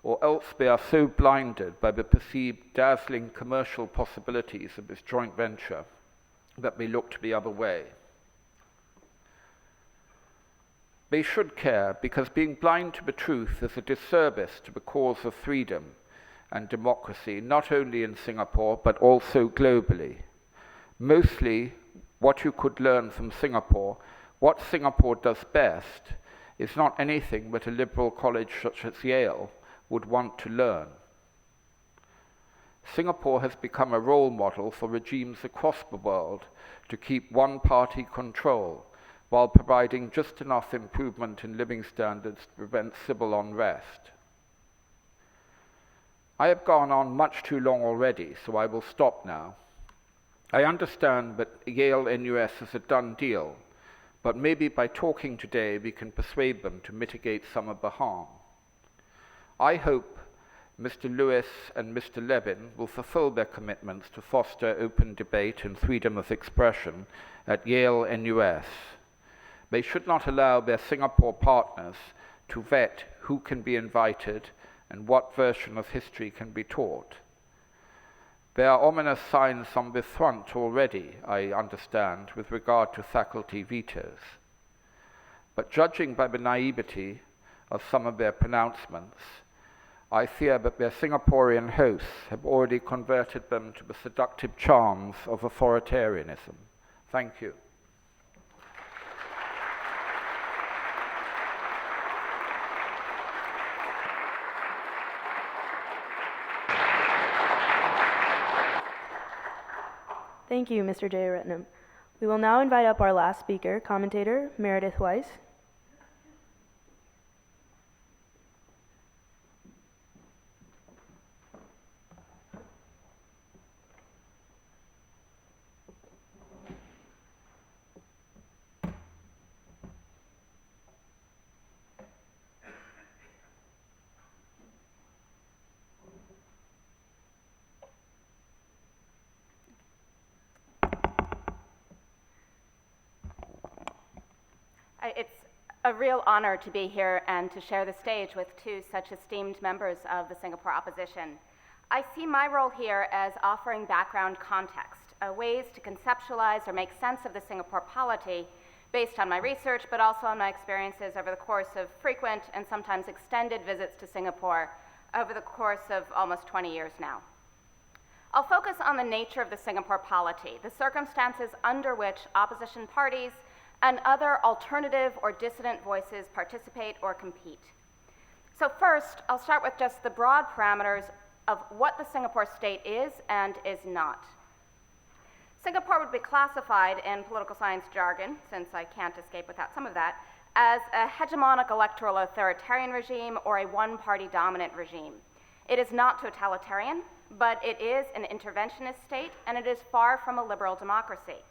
or else they are so blinded by the perceived dazzling commercial possibilities of this joint venture that they look to the other way. They should care, because being blind to the truth is a disservice to the cause of freedom and democracy, not only in Singapore, but also globally. Mostly, what you could learn from Singapore, what Singapore does best, is not anything that a liberal college such as Yale would want to learn. Singapore has become a role model for regimes across the world to keep one-party control, while providing just enough improvement in living standards to prevent civil unrest. I have gone on much too long already, so I will stop now. I understand that Yale-NUS is a done deal, but maybe by talking today we can persuade them to mitigate some of the harm. I hope Mr. Lewis and Mr. Levin will fulfill their commitments to foster open debate and freedom of expression at Yale-NUS. They should not allow their Singapore partners to vet who can be invited and what version of history can be taught. There are ominous signs on this front already, I understand, with regard to faculty vetoes. But judging by the naivety of some of their pronouncements, I fear that their Singaporean hosts have already converted them to the seductive charms of authoritarianism. Thank you. Thank you, Mr. Jeyaretnam. We will now invite up our last speaker, commentator Meredith Weiss. It's a real honor to be here and to share the stage with two such esteemed members of the Singapore opposition. I see my role here as offering background context, ways to conceptualize or make sense of the Singapore polity based on my research, but also on my experiences over the course of frequent and sometimes extended visits to Singapore over the course of almost 20 years now. I'll focus on the nature of the Singapore polity, the circumstances under which opposition parties and other alternative or dissident voices participate or compete. So first, I'll start with just the broad parameters of what the Singapore state is and is not. Singapore would be classified in political science jargon, since I can't escape without some of that, as a hegemonic electoral authoritarian regime or a one-party dominant regime. It is not totalitarian, but it is an interventionist state, and it is far from a liberal democracy.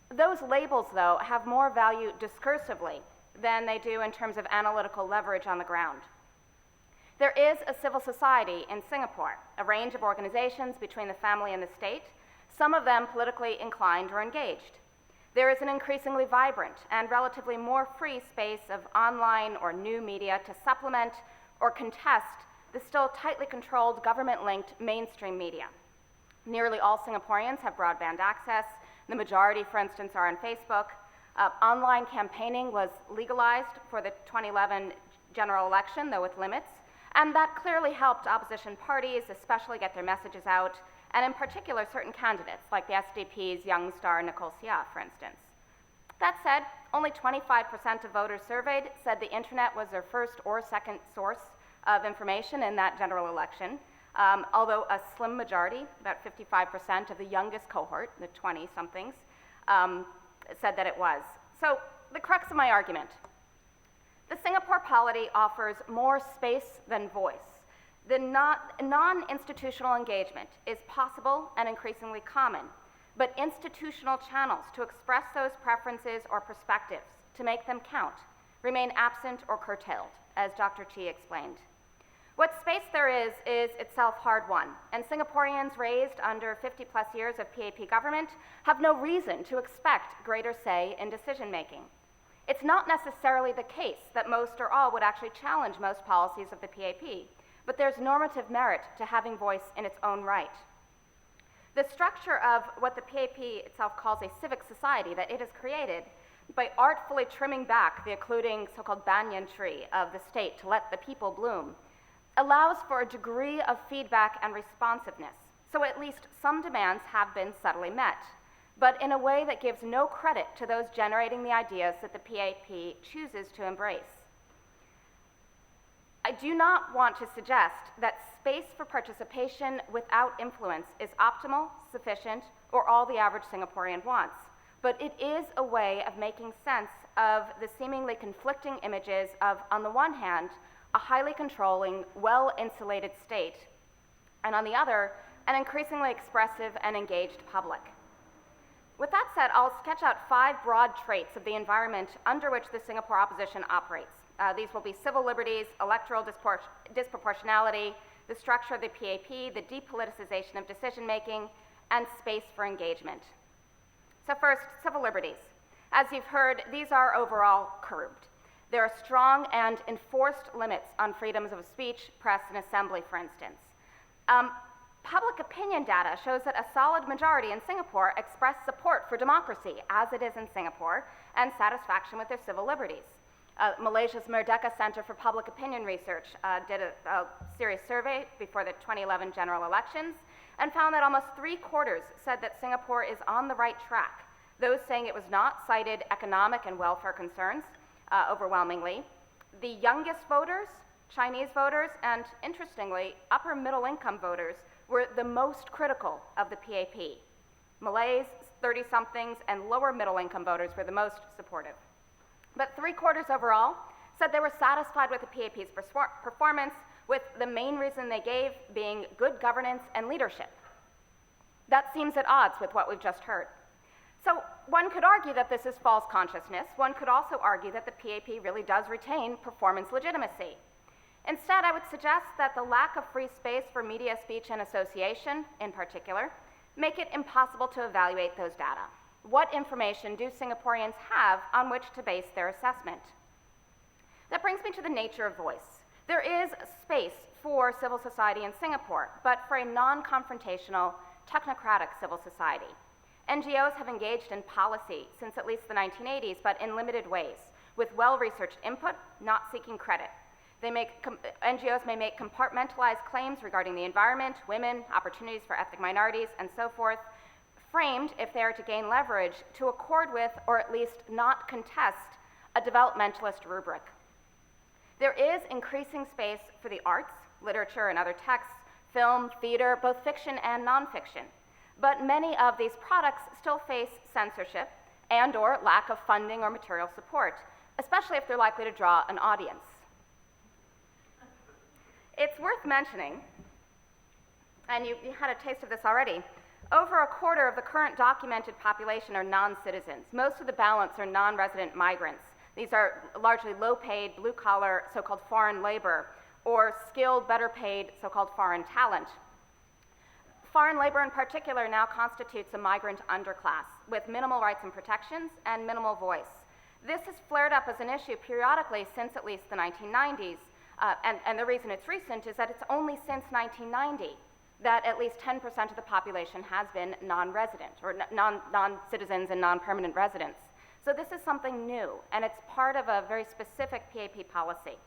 Those labels, though, have more value discursively than they do in terms of analytical leverage on the ground. There is a civil society in Singapore, a range of organizations between the family and the state, some of them politically inclined or engaged. There is an increasingly vibrant and relatively more free space of online or new media to supplement or contest the still tightly controlled government-linked mainstream media. Nearly all Singaporeans have broadband access. The majority, for instance, are on Facebook. Online campaigning was legalized for the 2011 general election, though with limits, and that clearly helped opposition parties especially get their messages out, and in particular certain candidates, like the SDP's young star Nicole Seah, for instance. That said, only 25% of voters surveyed said the internet was their first or second source of information in that general election, although a slim majority, about 55% of the youngest cohort, the 20-somethings, said that it was. So the crux of my argument: the Singapore polity offers more space than voice. The non-institutional engagement is possible and increasingly common, but institutional channels to express those preferences or perspectives, to make them count, remain absent or curtailed, as Dr. Chi explained. What space there is itself hard-won, and Singaporeans raised under 50-plus years of PAP government have no reason to expect greater say in decision-making. It's not necessarily the case that most or all would actually challenge most policies of the PAP, but there's normative merit to having voice in its own right. The structure of what the PAP itself calls a civic society that it has created, by artfully trimming back the occluding so-called banyan tree of the state to let the people bloom, allows for a degree of feedback and responsiveness, so at least some demands have been subtly met, but in a way that gives no credit to those generating the ideas that the PAP chooses to embrace. I do not want to suggest that space for participation without influence is optimal, sufficient, or all the average Singaporean wants, but it is a way of making sense of the seemingly conflicting images of, on the one hand, a highly controlling, well-insulated state, and on the other, an increasingly expressive and engaged public. With that said, I'll sketch out 5 broad traits of the environment under which the Singapore opposition operates. These will be civil liberties, electoral disproportionality, the structure of the PAP, the depoliticization of decision-making, and space for engagement. So first, civil liberties. As you've heard, these are overall curbed. There are strong and enforced limits on freedoms of speech, press, and assembly, for instance. Public opinion data shows that a solid majority in Singapore express support for democracy, as it is in Singapore, and satisfaction with their civil liberties. Malaysia's Merdeka Center for Public Opinion Research did a serious survey before the 2011 general elections and found that almost 3/4 said that Singapore is on the right track. Those saying it was not cited economic and welfare concerns overwhelmingly. The youngest voters, Chinese voters, and interestingly, upper middle income voters were the most critical of the PAP. Malays, 30-somethings, and lower middle income voters were the most supportive. But 3/4 overall said they were satisfied with the PAP's performance, with the main reason they gave being good governance and leadership. That seems at odds with what we've just heard. So one could argue that this is false consciousness. One could also argue that the PAP really does retain performance legitimacy. Instead, I would suggest that the lack of free space for media, speech, and association, in particular, make it impossible to evaluate those data. What information do Singaporeans have on which to base their assessment? That brings me to the nature of voice. There is space for civil society in Singapore, but for a non-confrontational, technocratic civil society. NGOs have engaged in policy since at least the 1980s, but in limited ways, with well-researched input, not seeking credit. NGOs may make compartmentalized claims regarding the environment, women, opportunities for ethnic minorities, and so forth, framed, if they are to gain leverage, to accord with, or at least not contest, a developmentalist rubric. There is increasing space for the arts, literature and other texts, film, theater, both fiction and nonfiction. But many of these products still face censorship and/or lack of funding or material support, especially if they're likely to draw an audience. It's worth mentioning, and you had a taste of this already, over a quarter of the current documented population are non-citizens. Most of the balance are non-resident migrants. These are largely low-paid, blue-collar, so-called foreign labor, or skilled, better-paid, so-called foreign talent. Foreign labor in particular now constitutes a migrant underclass with minimal rights and protections and minimal voice. This has flared up as an issue periodically since at least the 1990s, and the reason it's recent is that it's only since 1990 that at least 10% of the population has been non-resident, or non-citizens and non-permanent residents. So this is something new, and it's part of a very specific PAP policy.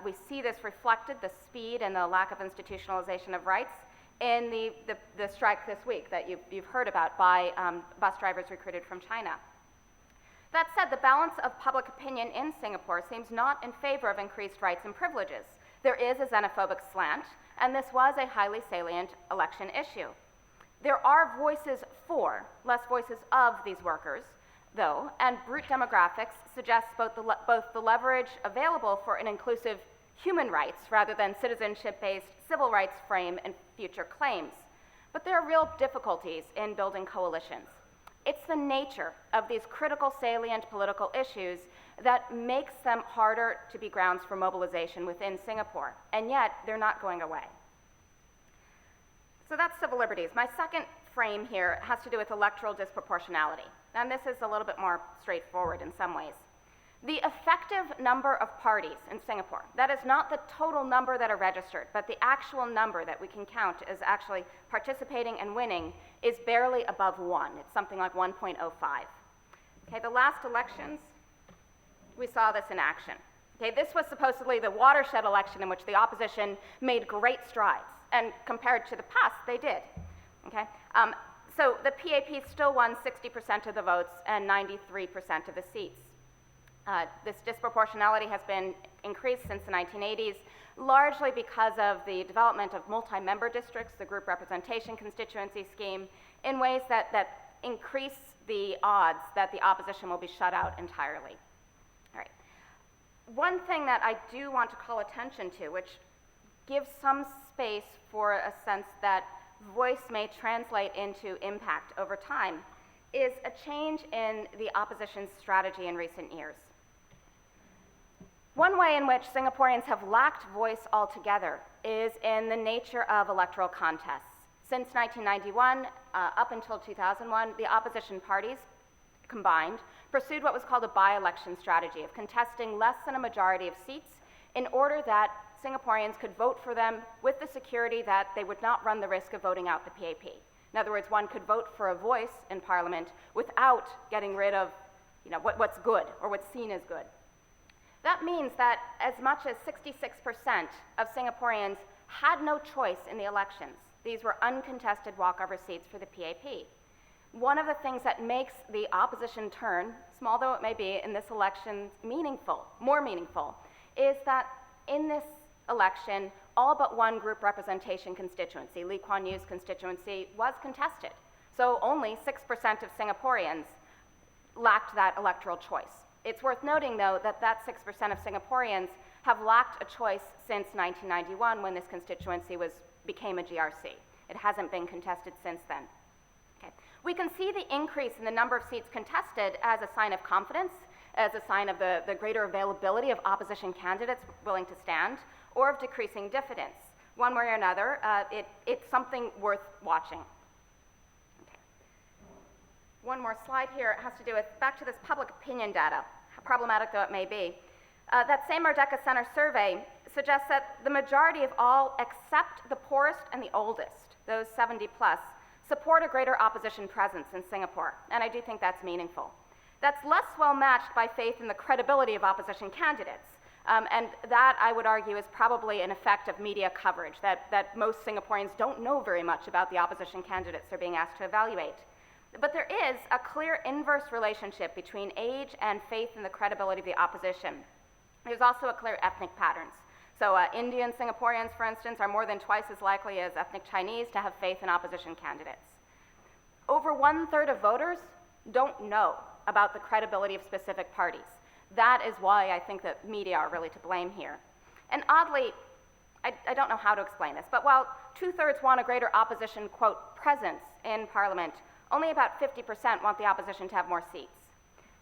We see this reflected, the speed and the lack of institutionalization of rights, in the strike this week that you've heard about by bus drivers recruited from China. That said, the balance of public opinion in Singapore seems not in favor of increased rights and privileges. There is a xenophobic slant, and this was a highly salient election issue. There are voices for, less voices of these workers, though, and brute demographics suggests both the leverage available for an inclusive human rights rather than citizenship-based civil rights frame and future claims. But there are real difficulties in building coalitions. It's the nature of these critical salient political issues that makes them harder to be grounds for mobilization within Singapore, and yet they're not going away. So that's civil liberties. My second frame here has to do with electoral disproportionality, and this is a little bit more straightforward in some ways. The effective number of parties in Singapore, that is not the total number that are registered, but the actual number that we can count as actually participating and winning, is barely above 1. It's something like 1.05. Okay, the last elections, we saw this in action. Okay, this was supposedly the watershed election in which the opposition made great strides, and compared to the past, they did. Okay, so the PAP still won 60% of the votes and 93% of the seats. This disproportionality has been increased since the 1980s, largely because of the development of multi-member districts, the group representation constituency scheme, in ways that increase the odds that the opposition will be shut out entirely. All right. One thing that I do want to call attention to, which gives some space for a sense that voice may translate into impact over time, is a change in the opposition's strategy in recent years. One way in which Singaporeans have lacked voice altogether is in the nature of electoral contests. Since 1991, up until 2001, the opposition parties combined pursued what was called a by-election strategy of contesting less than a majority of seats in order that Singaporeans could vote for them with the security that they would not run the risk of voting out the PAP. In other words, one could vote for a voice in Parliament without getting rid of what's good or what's seen as good. That means that as much as 66% of Singaporeans had no choice in the elections. These were uncontested walkover seats for the PAP. One of the things that makes the opposition turn, small though it may be, in this election more meaningful, is that in this election, all but one group representation constituency, Lee Kuan Yew's constituency, was contested. So only 6% of Singaporeans lacked that electoral choice. It's worth noting, though, that 6% of Singaporeans have lacked a choice since 1991 when this constituency became a GRC. It hasn't been contested since then. Okay. We can see the increase in the number of seats contested as a sign of confidence, as a sign of the greater availability of opposition candidates willing to stand, or of decreasing diffidence. One way or another, it's something worth watching. Okay. one more slide here. It has to do with, back to this public opinion data, how problematic though it may be. That same Merdeka Center survey suggests that the majority of all except the poorest and the oldest, those 70 plus, support a greater opposition presence in Singapore, and I do think that's meaningful. That's less well matched by faith in the credibility of opposition candidates, and that, I would argue, is probably an effect of media coverage, that most Singaporeans don't know very much about the opposition candidates they're being asked to evaluate. But there is a clear inverse relationship between age and faith in the credibility of the opposition. There's also a clear ethnic patterns. So Indian Singaporeans, for instance, are more than twice as likely as ethnic Chinese to have faith in opposition candidates. Over 1/3 of voters don't know about the credibility of specific parties. That is why I think that media are really to blame here. And oddly, I don't know how to explain this, but while 2/3 want a greater opposition, quote, presence in Parliament, only about 50% want the opposition to have more seats.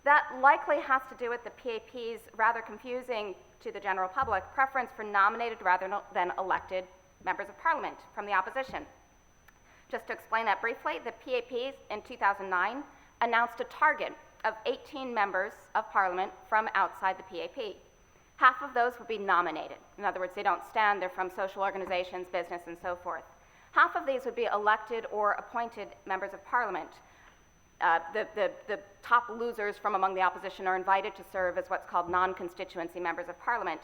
That likely has to do with the PAP's rather confusing to the general public preference for nominated rather than elected members of Parliament from the opposition. Just to explain that briefly, the PAP in 2009 announced a target of 18 members of Parliament from outside the PAP. Half of those would be nominated. In other words, they don't stand, they're from social organizations, business, and so forth. Half of these would be elected or appointed members of Parliament. The top losers from among the opposition are invited to serve as what's called non-constituency members of Parliament.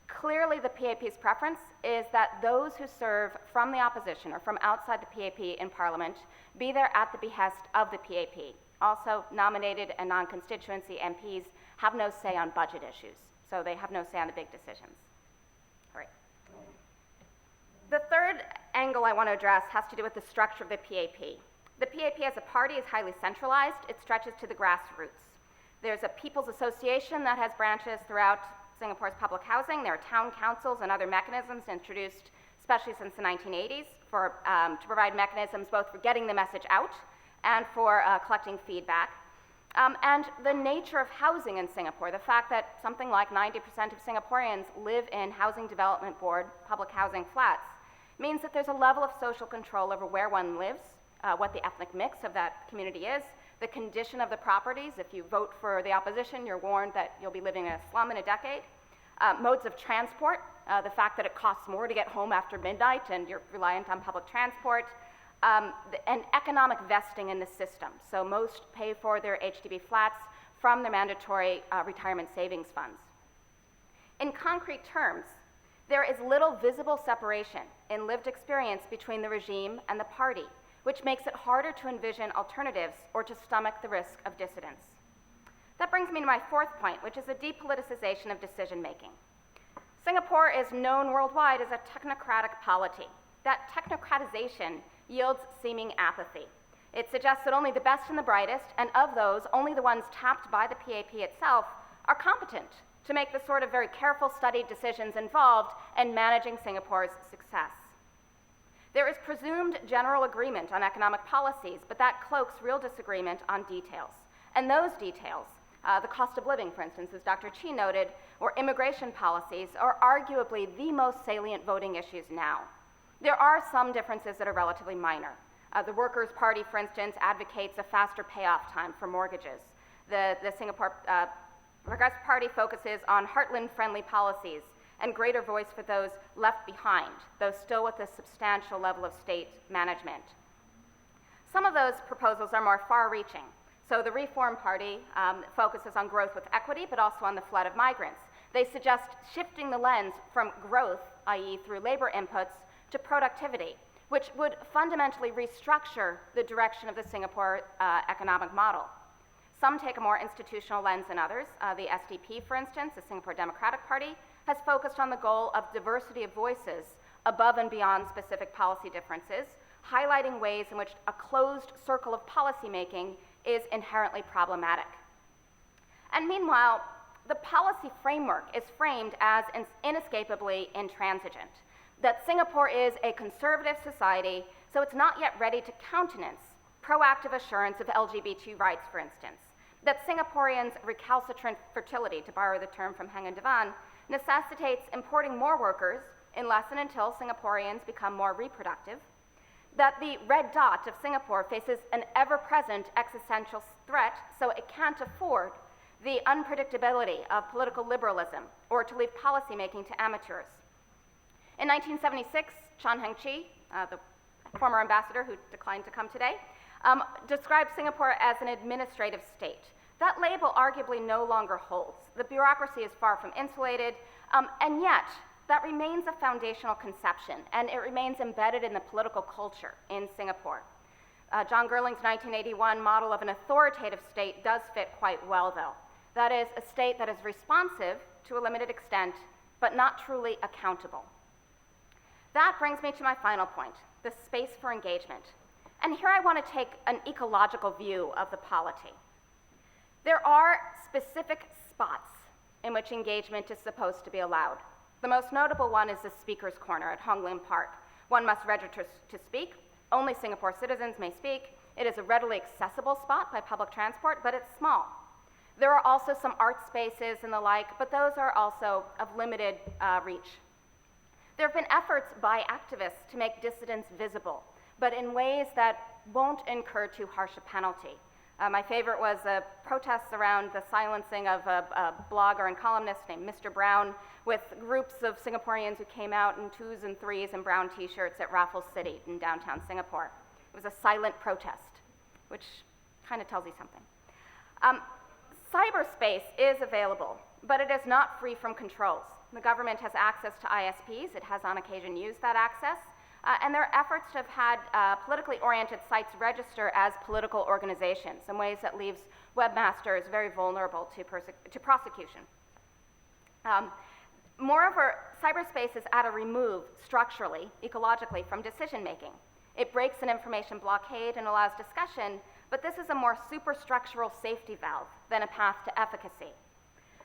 Clearly, the PAP's preference is that those who serve from the opposition or from outside the PAP in Parliament be there at the behest of the PAP. Also, nominated and non-constituency MPs have no say on budget issues, so they have no say on the big decisions. All right. The third angle I want to address has to do with the structure of the PAP. The PAP as a party is highly centralized. It stretches to the grassroots. There's a People's Association that has branches throughout Singapore's public housing. There are town councils and other mechanisms introduced, especially since the 1980s, to provide mechanisms both for getting the message out and for collecting feedback. And the nature of housing in Singapore, the fact that something like 90% of Singaporeans live in Housing Development Board public housing flats, means that there's a level of social control over where one lives, what the ethnic mix of that community is, the condition of the properties. If you vote for the opposition, you're warned that you'll be living in a slum in a decade. Modes of transport, the fact that it costs more to get home after midnight and you're reliant on public transport, and economic vesting in the system. So most pay for their HDB flats from their mandatory retirement savings funds. In concrete terms, there is little visible separation in lived experience between the regime and the party, which makes it harder to envision alternatives or to stomach the risk of dissidence. That brings me to my fourth point, which is the depoliticization of decision-making. Singapore is known worldwide as a technocratic polity. That technocratization yields seeming apathy. It suggests that only the best and the brightest, and of those, only the ones tapped by the PAP itself, are competent to make the sort of very careful, studied decisions involved in managing Singapore's success. There is presumed general agreement on economic policies, but that cloaks real disagreement on details. And those details, the cost of living, for instance, as Dr. Chi noted, or immigration policies, are arguably the most salient voting issues now. There are some differences that are relatively minor. The Workers' Party, for instance, advocates a faster payoff time for mortgages. The Singapore Progressive Party focuses on heartland-friendly policies and greater voice for those left behind, though still with a substantial level of state management. Some of those proposals are more far-reaching. So the Reform Party focuses on growth with equity, but also on the flood of migrants. They suggest shifting the lens from growth, i.e. through labor inputs, to productivity, which would fundamentally restructure the direction of the Singapore economic model. Some take a more institutional lens than others. The SDP, for instance, the Singapore Democratic Party, has focused on the goal of diversity of voices above and beyond specific policy differences, highlighting ways in which a closed circle of policymaking is inherently problematic. And meanwhile, the policy framework is framed as inescapably intransigent, that Singapore is a conservative society, so it's not yet ready to countenance proactive assurance of LGBT rights, for instance, that Singaporeans' recalcitrant fertility, to borrow the term from Heng and Devan, necessitates importing more workers unless and until Singaporeans become more reproductive, that the red dot of Singapore faces an ever-present existential threat, so it can't afford the unpredictability of political liberalism or to leave policymaking to amateurs. In 1976, Chan Heng-chi, the former ambassador who declined to come today, described Singapore as an administrative state. That label arguably no longer holds. The bureaucracy is far from insulated, and yet that remains a foundational conception, and it remains embedded in the political culture in Singapore. John Gerling's 1981 model of an authoritative state does fit quite well, though. That is, a state that is responsive to a limited extent, but not truly accountable. That brings me to my final point, the space for engagement. And here I want to take an ecological view of the polity. There are specific spots in which engagement is supposed to be allowed. The most notable one is the Speaker's Corner at Hong Lim Park. One must register to speak. Only Singapore citizens may speak. It is a readily accessible spot by public transport, but it's small. There are also some art spaces and the like, but those are also of limited reach. There have been efforts by activists to make dissidents visible, but in ways that won't incur too harsh a penalty. My favorite was protests around the silencing of a blogger and columnist named Mr. Brown, with groups of Singaporeans who came out in 2s and 3s and brown t-shirts at Raffles City in downtown Singapore. It was a silent protest, which kind of tells you something. Cyberspace is available, but it is not free from controls. The government has access to ISPs. It has on occasion used that access. And there are efforts to have had politically oriented sites register as political organizations in ways that leaves webmasters very vulnerable to prosecution. Moreover, cyberspace is at a remove structurally, ecologically, from decision making. It breaks an information blockade and allows discussion, but this is a more superstructural safety valve than a path to efficacy.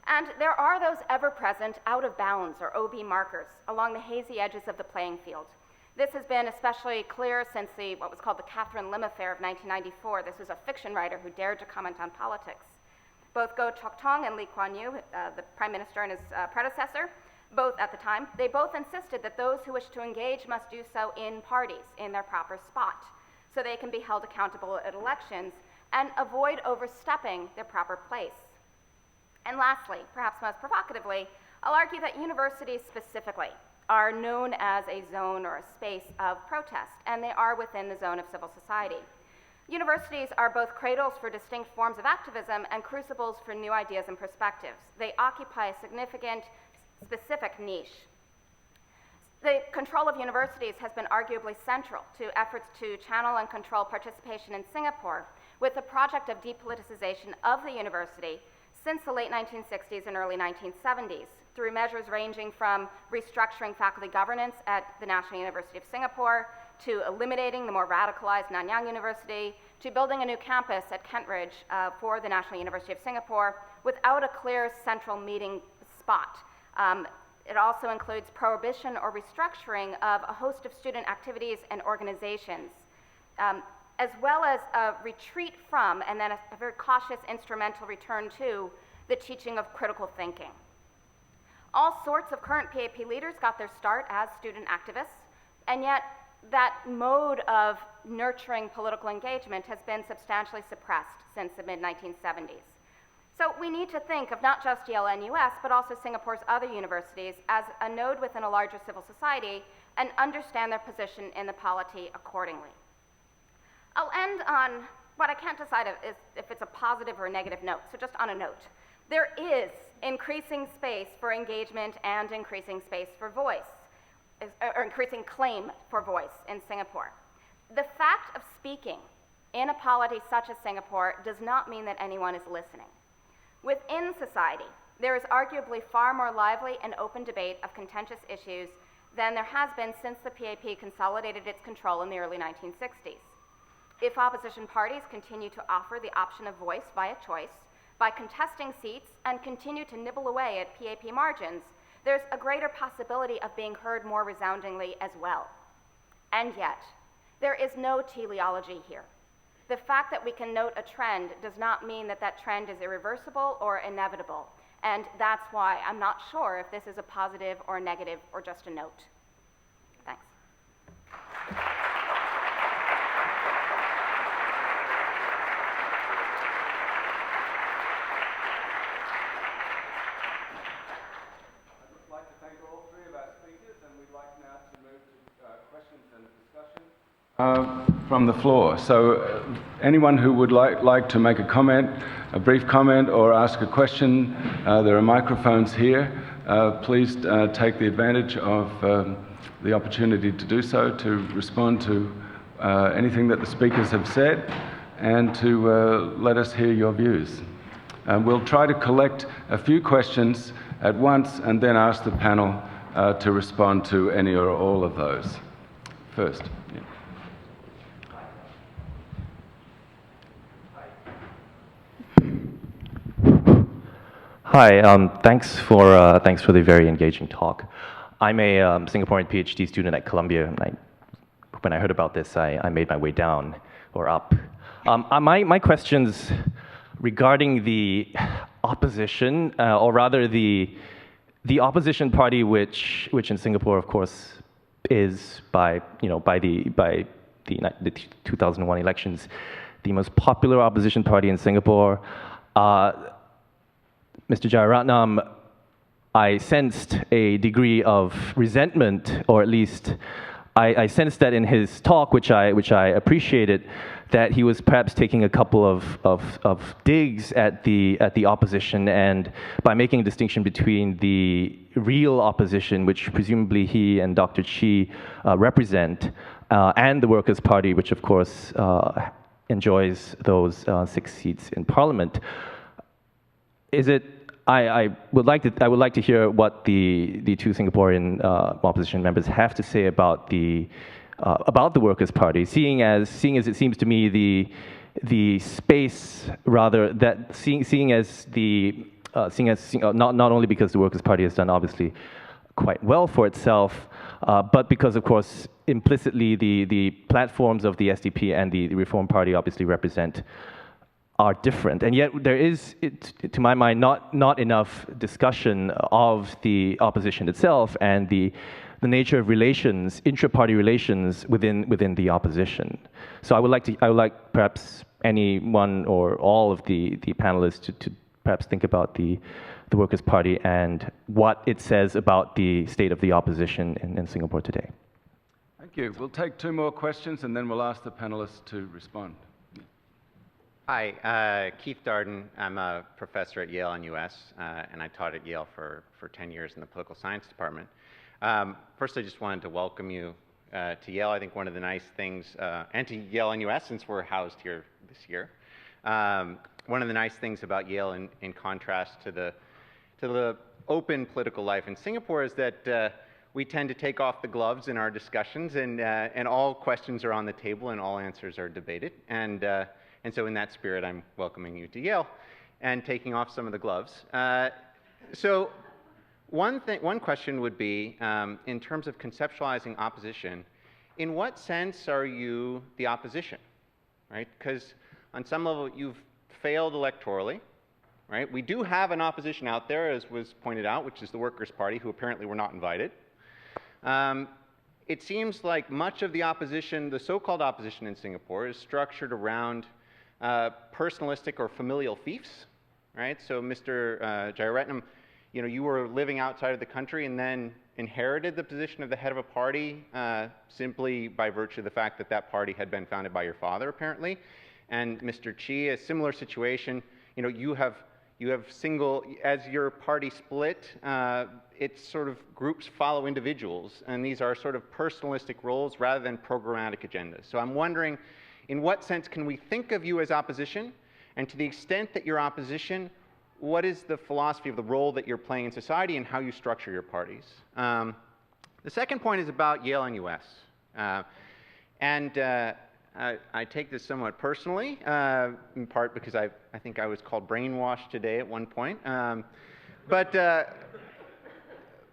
And there are those ever-present out-of-bounds or OB markers along the hazy edges of the playing field. This has been especially clear since what was called the Catherine Lim affair of 1994. This was a fiction writer who dared to comment on politics. Both Goh Chok Tong and Lee Kuan Yew, the prime minister and his predecessor, both at the time, they both insisted that those who wish to engage must do so in parties, in their proper spot, so they can be held accountable at elections and avoid overstepping their proper place. And lastly, perhaps most provocatively, I'll argue that universities specifically are known as a zone or a space of protest, and they are within the zone of civil society. Universities are both cradles for distinct forms of activism and crucibles for new ideas and perspectives. They occupy a significant, specific niche. The control of universities has been arguably central to efforts to channel and control participation in Singapore, with the project of depoliticization of the university since the late 1960s and early 1970s, through measures ranging from restructuring faculty governance at the National University of Singapore, to eliminating the more radicalized Nanyang University, to building a new campus at Kentridge for the National University of Singapore without a clear central meeting spot. It also includes prohibition or restructuring of a host of student activities and organizations, as well as a retreat from, and then a very cautious instrumental return to, the teaching of critical thinking. All sorts of current PAP leaders got their start as student activists, and yet that mode of nurturing political engagement has been substantially suppressed since the mid-1970s. So we need to think of not just Yale-NUS, but also Singapore's other universities as a node within a larger civil society and understand their position in the polity accordingly. I'll end on what I can't decide if it's a positive or a negative note, so just on a note. There is increasing space for engagement and increasing space for voice, or increasing claim for voice in Singapore. The fact of speaking in a polity such as Singapore does not mean that anyone is listening. Within society, there is arguably far more lively and open debate of contentious issues than there has been since the PAP consolidated its control in the early 1960s. If opposition parties continue to offer the option of voice via choice, by contesting seats and continue to nibble away at PAP margins, there's a greater possibility of being heard more resoundingly as well. And yet, there is no teleology here. The fact that we can note a trend does not mean that that trend is irreversible or inevitable, and that's why I'm not sure if this is a positive or a negative or just a note. Thanks. From the floor. So anyone who would like to make a comment, a brief comment, or ask a question, there are microphones here. Please take the advantage of the opportunity to do so, to respond to anything that the speakers have said, and to let us hear your views. We'll try to collect a few questions at once and then ask the panel to respond to any or all of those. First. Yeah. Hi, thanks for the very engaging talk. I'm a Singaporean PhD student at Columbia, and when I heard about this, I made my way down or up. My questions regarding the opposition, or rather the opposition party, which in Singapore, of course, is by the 2001 elections, the most popular opposition party in Singapore. Mr. Jayaratnam, I sensed a degree of resentment, or at least I sensed that in his talk, which I appreciated, that he was perhaps taking a couple of digs at the opposition, and by making a distinction between the real opposition, which presumably he and Dr. Chi represent, and the Workers' Party, which of course enjoys those 6 seats in Parliament. I would like to hear what the two Singaporean opposition members have to say about the Workers' Party, seeing as it seems to me the space, rather, that seeing as not only because the Workers' Party has done obviously quite well for itself, but because of course implicitly the platforms of the SDP and the Reform Party obviously are different, and yet there is, to my mind, not enough discussion of the opposition itself and the nature of relations, intra-party relations within the opposition. So I would like perhaps anyone or all of the panelists to perhaps think about the Workers' Party and what it says about the state of the opposition in Singapore today. Thank you. We'll take 2 more questions and then we'll ask the panelists to respond. Hi, Keith Darden. I'm a professor at Yale-NUS, and I taught at Yale for 10 years in the political science department. First, I just wanted to welcome you to Yale. I think one of the nice things, and to Yale-NUS, since we're housed here this year, one of the nice things about Yale, in contrast to the open political life in Singapore, is that we tend to take off the gloves in our discussions, and all questions are on the table and all answers are debated. And so in that spirit, I'm welcoming you to Yale and taking off some of the gloves. So one question would be, in terms of conceptualizing opposition, in what sense are you the opposition, right? Because on some level, you've failed electorally, right? We do have an opposition out there, as was pointed out, which is the Workers' Party, who apparently were not invited. It seems like much of the opposition, the so-called opposition in Singapore, is structured around personalistic or familial fiefs, right? So Mr. Jayaratnam, you were living outside of the country and then inherited the position of the head of a party simply by virtue of the fact that that party had been founded by your father, apparently. And Mr. Chi, a similar situation, you have as your party split, it's sort of groups follow individuals, and these are sort of personalistic roles rather than programmatic agendas. So I'm wondering, in what sense can we think of you as opposition? And to the extent that you're opposition, what is the philosophy of the role that you're playing in society and how you structure your parties? The second point is about Yale-NUS. I take this somewhat personally, in part because I think I was called brainwashed today at one point.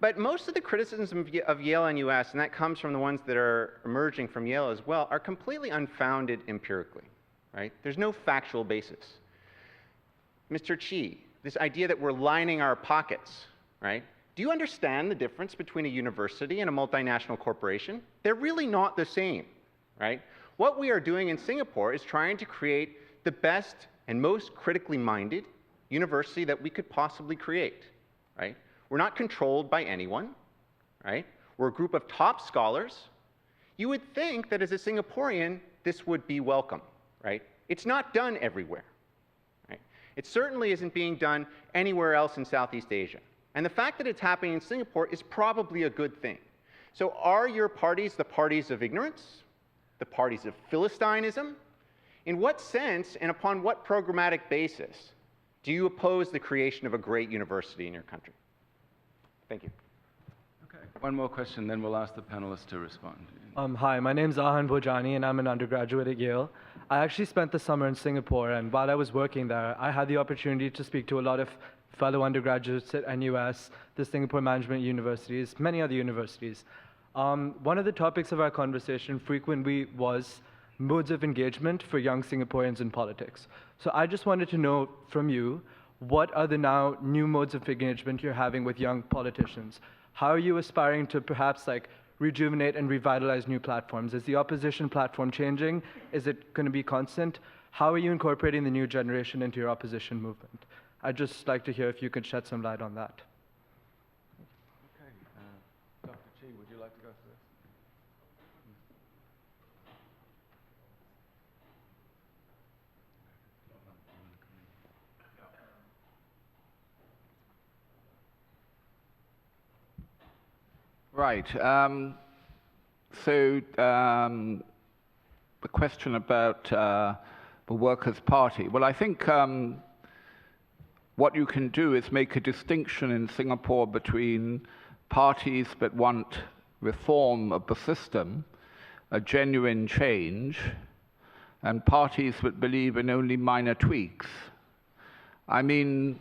But most of the criticism of Yale-NUS, and that comes from the ones that are emerging from Yale as well, are completely unfounded empirically, right? There's no factual basis. Mr. Chi, this idea that we're lining our pockets, right? Do you understand the difference between a university and a multinational corporation? They're really not the same, right? What we are doing in Singapore is trying to create the best and most critically minded university that we could possibly create, right? We're not controlled by anyone, right? We're a group of top scholars. You would think that as a Singaporean, this would be welcome, right? It's not done everywhere, right? It certainly isn't being done anywhere else in Southeast Asia. And the fact that it's happening in Singapore is probably a good thing. So are your parties the parties of ignorance? The parties of Philistinism? In what sense and upon what programmatic basis do you oppose the creation of a great university in your country? Thank you. Okay, one more question, then we'll ask the panelists to respond. Hi, my name's Ahan Bhojani, and I'm an undergraduate at Yale. I actually spent the summer in Singapore, and while I was working there, I had the opportunity to speak to a lot of fellow undergraduates at NUS, the Singapore Management Universities, many other universities. One of the topics of our conversation frequently was modes of engagement for young Singaporeans in politics. So I just wanted to know from you, what are the now new modes of engagement you're having with young politicians? How are you aspiring to perhaps rejuvenate and revitalize new platforms? Is the opposition platform changing? Is it going to be constant? How are you incorporating the new generation into your opposition movement? I'd just like to hear if you could shed some light on that. Okay, Dr. Chi, would you like to go first? Right. So the question about the Workers' Party. Well, I think what you can do is make a distinction in Singapore between parties that want reform of the system, a genuine change, and parties that believe in only minor tweaks. I mean,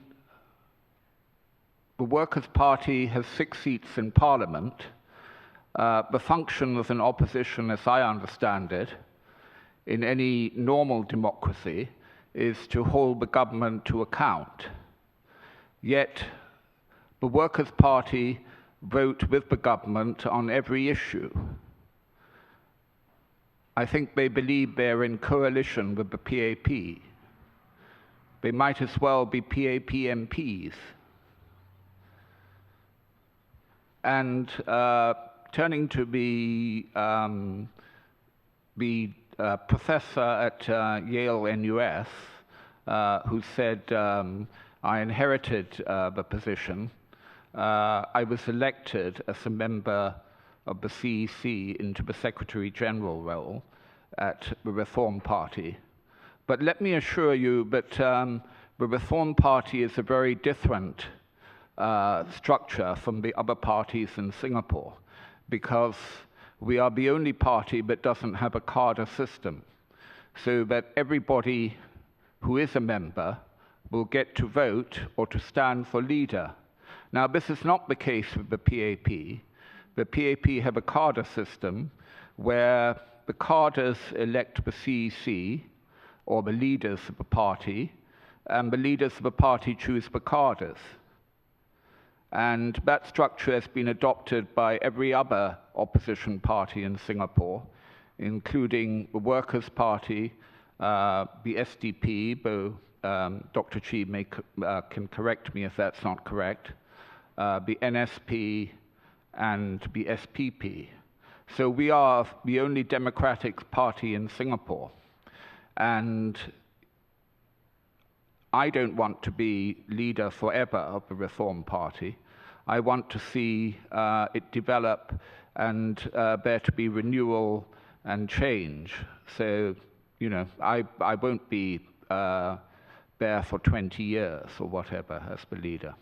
the Workers' Party has 6 seats in Parliament. The function of an opposition, as I understand it, in any normal democracy, is to hold the government to account. Yet, the Workers' Party vote with the government on every issue. I think they believe they're in coalition with the PAP. They might as well be PAP MPs. And turning to the professor at Yale-NUS, who said, I inherited the position. I was elected as a member of the CEC into the Secretary General role at the Reform Party. But let me assure you that the Reform Party is a very different structure from the other parties in Singapore, because we are the only party that doesn't have a cadre system, so that everybody who is a member will get to vote or to stand for leader. Now, this is not the case with the PAP. The PAP have a cadre system where the cadres elect the CEC, or the leaders of the party, and the leaders of the party choose the cadres. And that structure has been adopted by every other opposition party in Singapore, including the Workers' Party, the SDP, though Dr. Chi can correct me if that's not correct, the NSP, and the SPP. So we are the only democratic party in Singapore. And I don't want to be leader forever of the Reform Party. I want to see it develop and there to be renewal and change. So, you know, I won't be there for 20 years or whatever as the leader.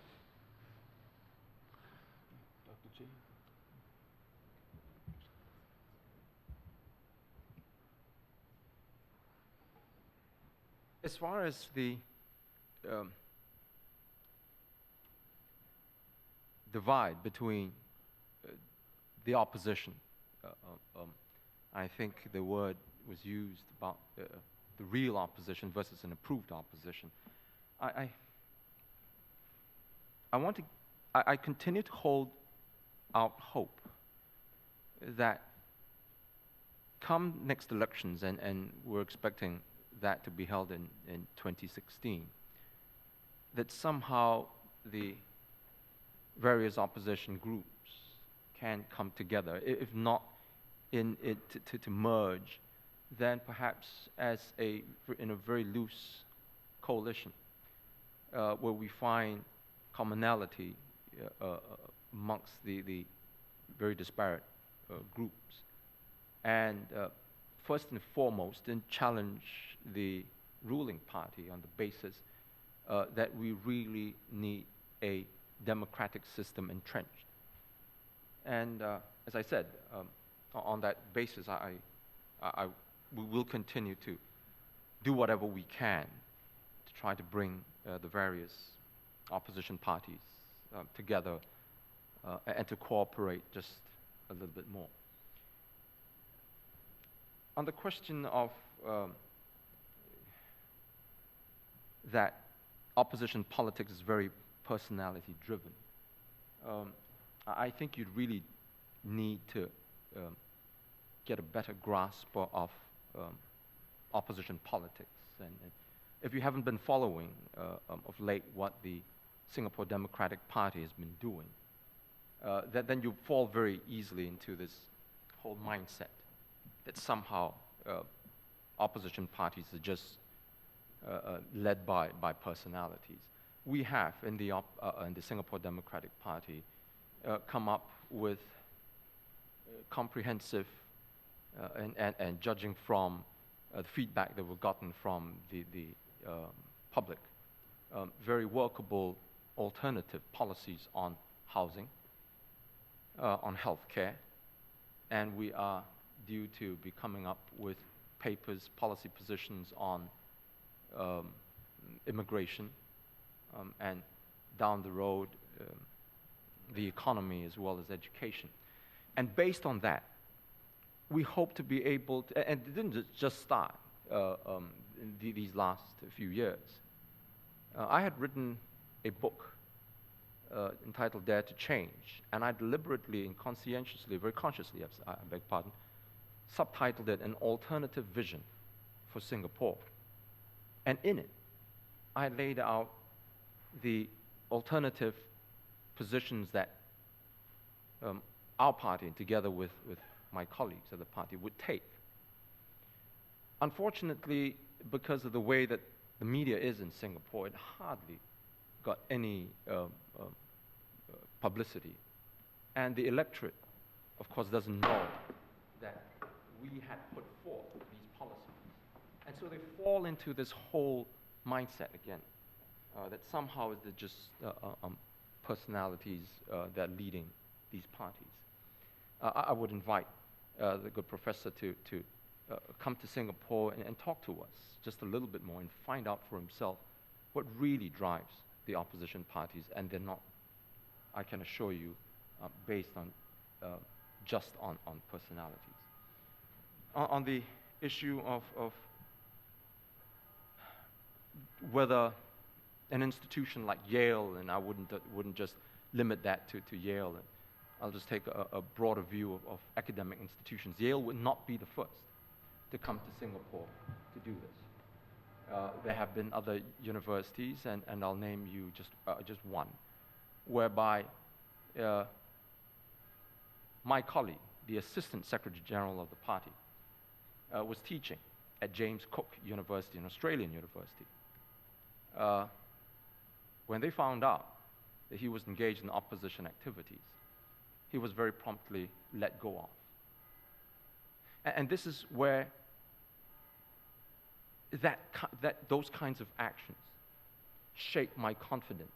Dr. Chi? As far as the divide between the opposition, I think the word was used about the real opposition versus an approved opposition. I continue to hold out hope that come next elections, and we're expecting that to be held in 2016, that somehow the various opposition groups can come together, if not in it to merge than perhaps in a very loose coalition where we find commonality amongst the very disparate groups. And first and foremost, then challenge the ruling party on the basis that we really need a democratic system entrenched. And as I said, on that basis, we will continue to do whatever we can to try to bring the various opposition parties together and to cooperate just a little bit more. On the question of that opposition politics is very personality driven, I think you'd really need to get a better grasp of opposition politics. And if you haven't been following of late what the Singapore Democratic Party has been doing, then you fall very easily into this whole mindset that somehow opposition parties are just led by personalities. We have, in the Singapore Democratic Party, come up with comprehensive and judging from the feedback that we've gotten from the public, very workable alternative policies on housing, on healthcare, and we are due to be coming up with papers, policy positions on immigration, and down the road, the economy as well as education. And based on that, we hope to be able to, and it didn't just start in these last few years. I had written a book entitled Dare to Change, and I deliberately and conscientiously, very consciously, I beg pardon, subtitled it An Alternative Vision for Singapore. And in it, I laid out the alternative positions that our party, together with my colleagues at the party, would take. Unfortunately, because of the way that the media is in Singapore, it hardly got any publicity. And the electorate, of course, doesn't know that we had put forth these policies. And so they fall into this whole mindset again, that somehow they're just personalities that are leading these parties. I would invite the good professor to come to Singapore and talk to us just a little bit more and find out for himself what really drives the opposition parties, and they're not, I can assure you, based on just on personalities. On the issue of whether an institution like Yale, and I wouldn't just limit that to Yale, and I'll just take a broader view of academic institutions. Yale would not be the first to come to Singapore to do this. There have been other universities, and I'll name you just one, whereby my colleague, the Assistant Secretary General of the party, was teaching at James Cook University, an Australian university. When they found out that he was engaged in opposition activities, he was very promptly let go of. And this is where those kinds of actions shape my confidence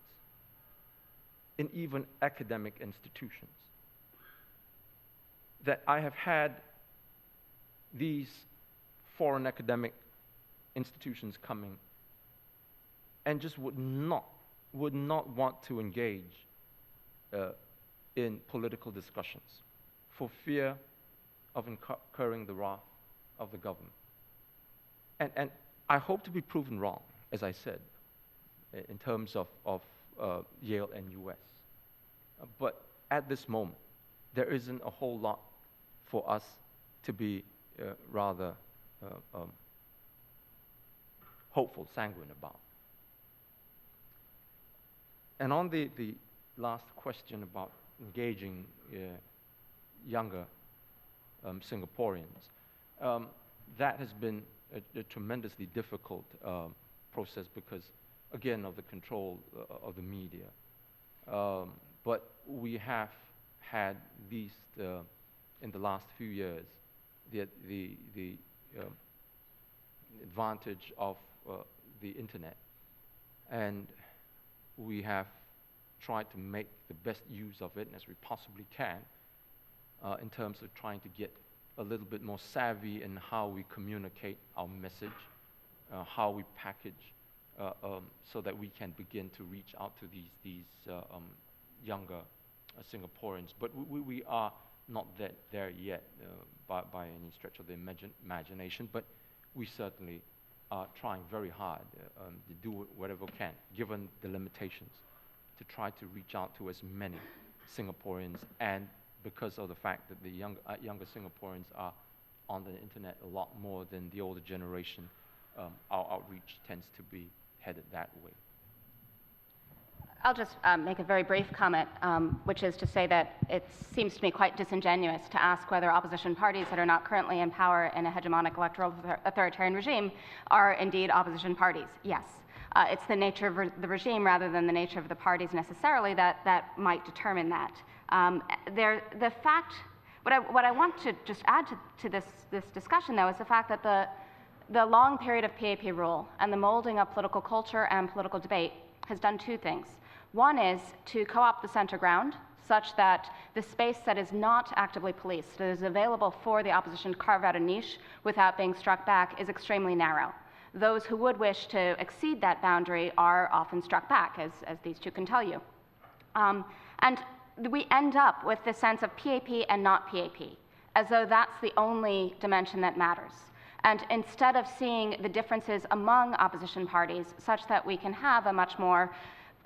in even academic institutions. That I have had these foreign academic institutions coming and just would not want to engage in political discussions for fear of incurring the wrath of the government. And I hope to be proven wrong, as I said, in terms of Yale-NUS. But at this moment, there isn't a whole lot for us to be rather hopeful, sanguine about. And on the last question about engaging younger Singaporeans. That has been a tremendously difficult process because, again, of the control of the media. But we have had, at least in the last few years, the advantage of the internet. And we have tried to make the best use of it as we possibly can in terms of trying to get a little bit more savvy in how we communicate our message, how we package, so that we can begin to reach out to these younger Singaporeans. But we are not there yet by any stretch of the imagination, but we certainly are trying very hard to do whatever we can, given the limitations, to try to reach out to as many Singaporeans, and because of the fact that the younger Singaporeans are on the internet a lot more than the older generation, our outreach tends to be headed that way. I'll just make a very brief comment, which is to say that it seems to me quite disingenuous to ask whether opposition parties that are not currently in power in a hegemonic electoral authoritarian regime are indeed opposition parties. Yes. It's the nature of the regime rather than the nature of the parties necessarily that might determine that. The fact, what I want to just add to this discussion, though, is the fact that the long period of PAP rule and the molding of political culture and political debate has done two things. One is to co-opt the center ground, such that the space that is not actively policed, that is available for the opposition to carve out a niche without being struck back, is extremely narrow. Those who would wish to exceed that boundary are often struck back, as these two can tell you. And we end up with this sense of PAP and not PAP, as though that's the only dimension that matters. And instead of seeing the differences among opposition parties such that we can have a much more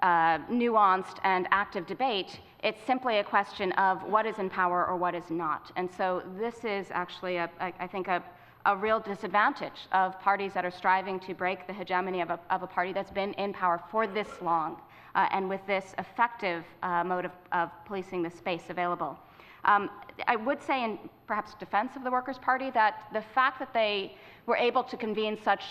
nuanced and active debate, it's simply a question of what is in power or what is not. And so this is actually, I think, a real disadvantage of parties that are striving to break the hegemony of a party that's been in power for this long and with this effective mode of policing the space available. I would say, in perhaps defense of the Workers' Party, that the fact that they were able to convene such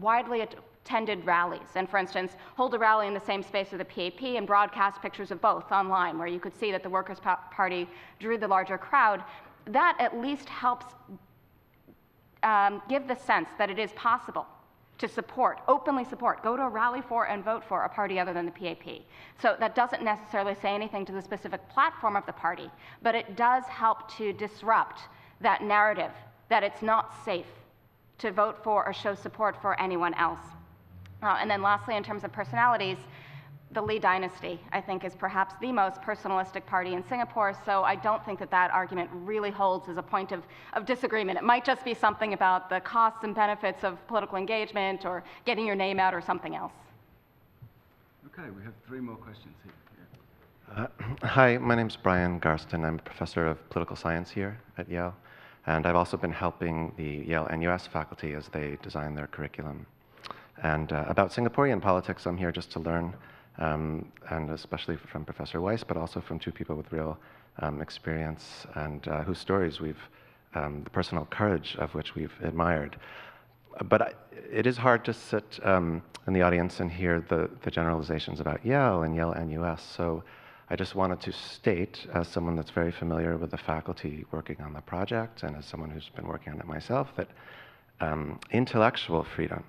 widely attended rallies, and for instance, hold a rally in the same space as the PAP and broadcast pictures of both online, where you could see that the Workers' Party drew the larger crowd, that at least helps give the sense that it is possible to support, openly support, go to a rally for and vote for a party other than the PAP. So that doesn't necessarily say anything to the specific platform of the party, but it does help to disrupt that narrative that it's not safe to vote for or show support for anyone else. And then lastly, in terms of personalities, the Lee dynasty, I think, is perhaps the most personalistic party in Singapore, so I don't think that that argument really holds as a point of disagreement. It might just be something about the costs and benefits of political engagement or getting your name out or something else. Okay, we have 3 more questions here. Hi, my name's Brian Garston. I'm a professor of political science here at Yale, and I've also been helping the Yale-NUS faculty as they design their curriculum. And about Singaporean politics, I'm here just to learn, and especially from Professor Weiss, but also from 2 people with real experience and whose stories we've, the personal courage of which we've admired. But it is hard to sit in the audience and hear the generalizations about Yale and Yale-NUS. So I just wanted to state, as someone that's very familiar with the faculty working on the project, and as someone who's been working on it myself, that intellectual freedom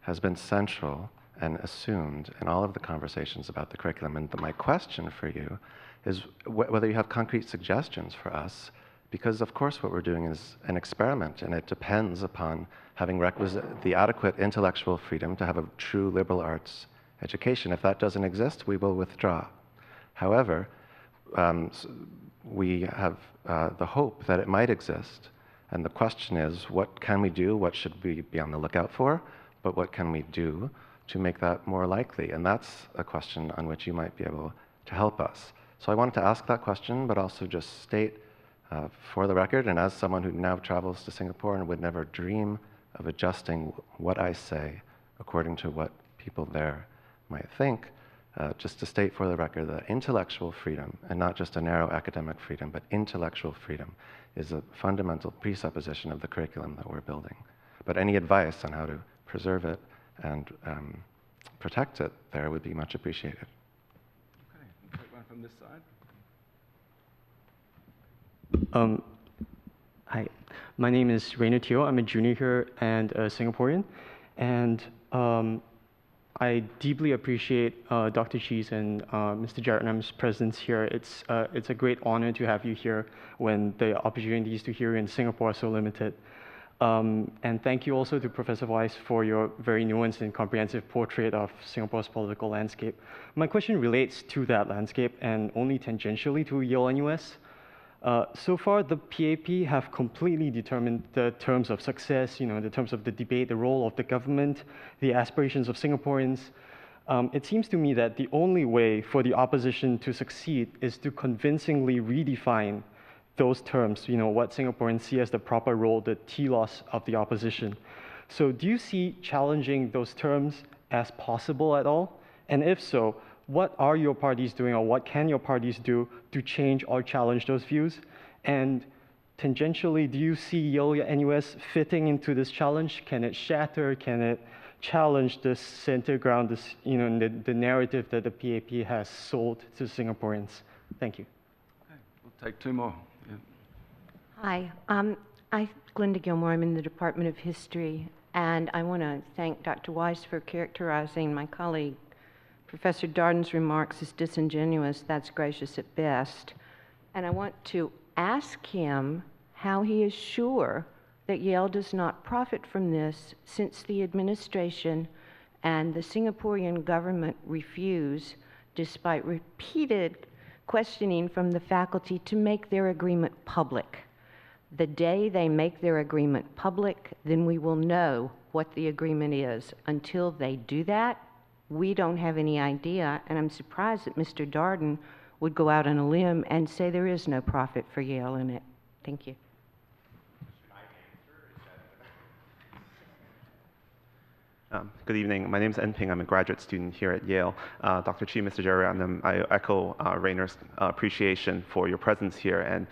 has been central and assumed in all of the conversations about the curriculum. And my question for you is whether you have concrete suggestions for us, because of course what we're doing is an experiment, and it depends upon having the adequate intellectual freedom to have a true liberal arts education. If that doesn't exist, we will withdraw. However, we have the hope that it might exist, and the question is, what can we do? What should we be on the lookout for? But what can we do to make that more likely? And that's a question on which you might be able to help us. So I wanted to ask that question, but also just state for the record, and as someone who now travels to Singapore and would never dream of adjusting what I say according to what people there might think, Just to state for the record that intellectual freedom, and not just a narrow academic freedom, but intellectual freedom, is a fundamental presupposition of the curriculum that we're building. But any advice on how to preserve it and protect it there would be much appreciated. Okay, we'll take one from this side. Hi, my name is Rainer Teo. I'm a junior here and a Singaporean. And I deeply appreciate Dr. Chee's and Mr. Jaratnam's presence here. It's a great honor to have you here when the opportunities to hear you in Singapore are so limited. And thank you also to Professor Weiss for your very nuanced and comprehensive portrait of Singapore's political landscape. My question relates to that landscape and only tangentially to Yale-NUS. So far, the PAP have completely determined the terms of success, the terms of the debate, the role of the government, the aspirations of Singaporeans. It seems to me that the only way for the opposition to succeed is to convincingly redefine those terms, what Singaporeans see as the proper role, the telos of the opposition. So do you see challenging those terms as possible at all? And if so, what are your parties doing, or what can your parties do to change or challenge those views? And tangentially, do you see Yale-NUS fitting into this challenge? Can it shatter? Can it challenge this center ground, this, the narrative that the PAP has sold to Singaporeans? Thank you. Okay, we'll take two more. Yeah. Hi, I'm Glenda Gilmore. I'm in the Department of History, and I want to thank Dr. Weiss for characterizing my colleague Professor Darden's remarks as disingenuous. That's gracious at best. And I want to ask him how he is sure that Yale does not profit from this, since the administration and the Singaporean government refuse, despite repeated questioning from the faculty, to make their agreement public. The day they make their agreement public, then we will know what the agreement is. Until they do that, we don't have any idea, and I'm surprised that Mr. Darden would go out on a limb and say there is no profit for Yale in it. Thank you. Good evening. My name is En Ping. I'm a graduate student here at Yale. Dr. Chi, Mr. Jaratnam, I echo Rainer's appreciation for your presence here, and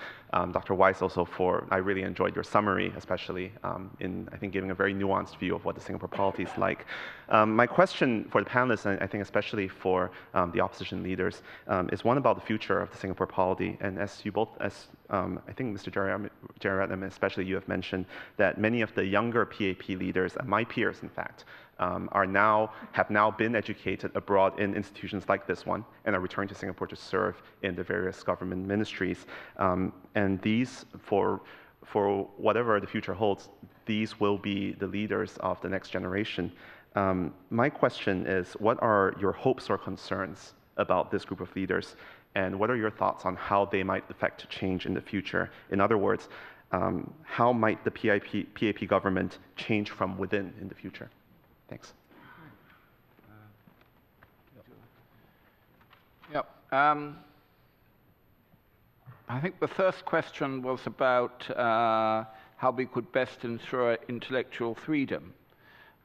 Dr. Weiss also I really enjoyed your summary, especially in, I think, giving a very nuanced view of what the Singapore polity is like. My question for the panelists, and I think especially for the opposition leaders, is one about the future of the Singapore polity. And as you both, I think Mr. Jaratnam, especially you have mentioned that many of the younger PAP leaders, and my peers in fact, have now been educated abroad in institutions like this one and are returning to Singapore to serve in the various government ministries. And these, for whatever the future holds, these will be the leaders of the next generation. My question is, what are your hopes or concerns about this group of leaders, and what are your thoughts on how they might affect change in the future? In other words, how might the PAP government change from within in the future? Thanks. Yep. I think the first question was about how we could best ensure intellectual freedom.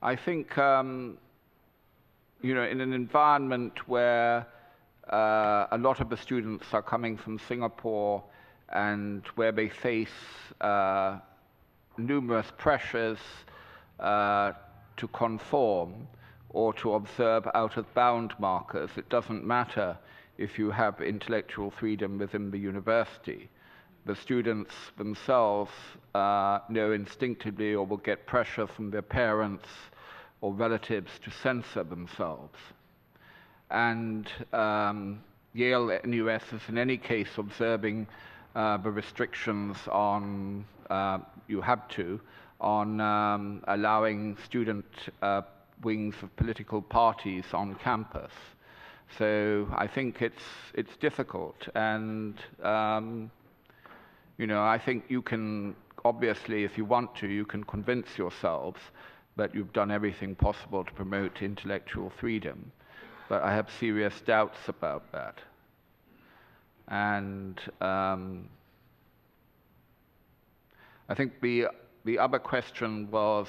I think, in an environment where a lot of the students are coming from Singapore and where they face numerous pressures to conform or to observe out-of-bound markers. It doesn't matter if you have intellectual freedom within the university. The students themselves know instinctively or will get pressure from their parents or relatives to censor themselves. And Yale-NUS is in any case observing the restrictions on, you have to, on allowing student wings of political parties on campus. So I think it's difficult, and I think you can, obviously, if you want to, you can convince yourselves that you've done everything possible to promote intellectual freedom, but I have serious doubts about that. And I think the other question was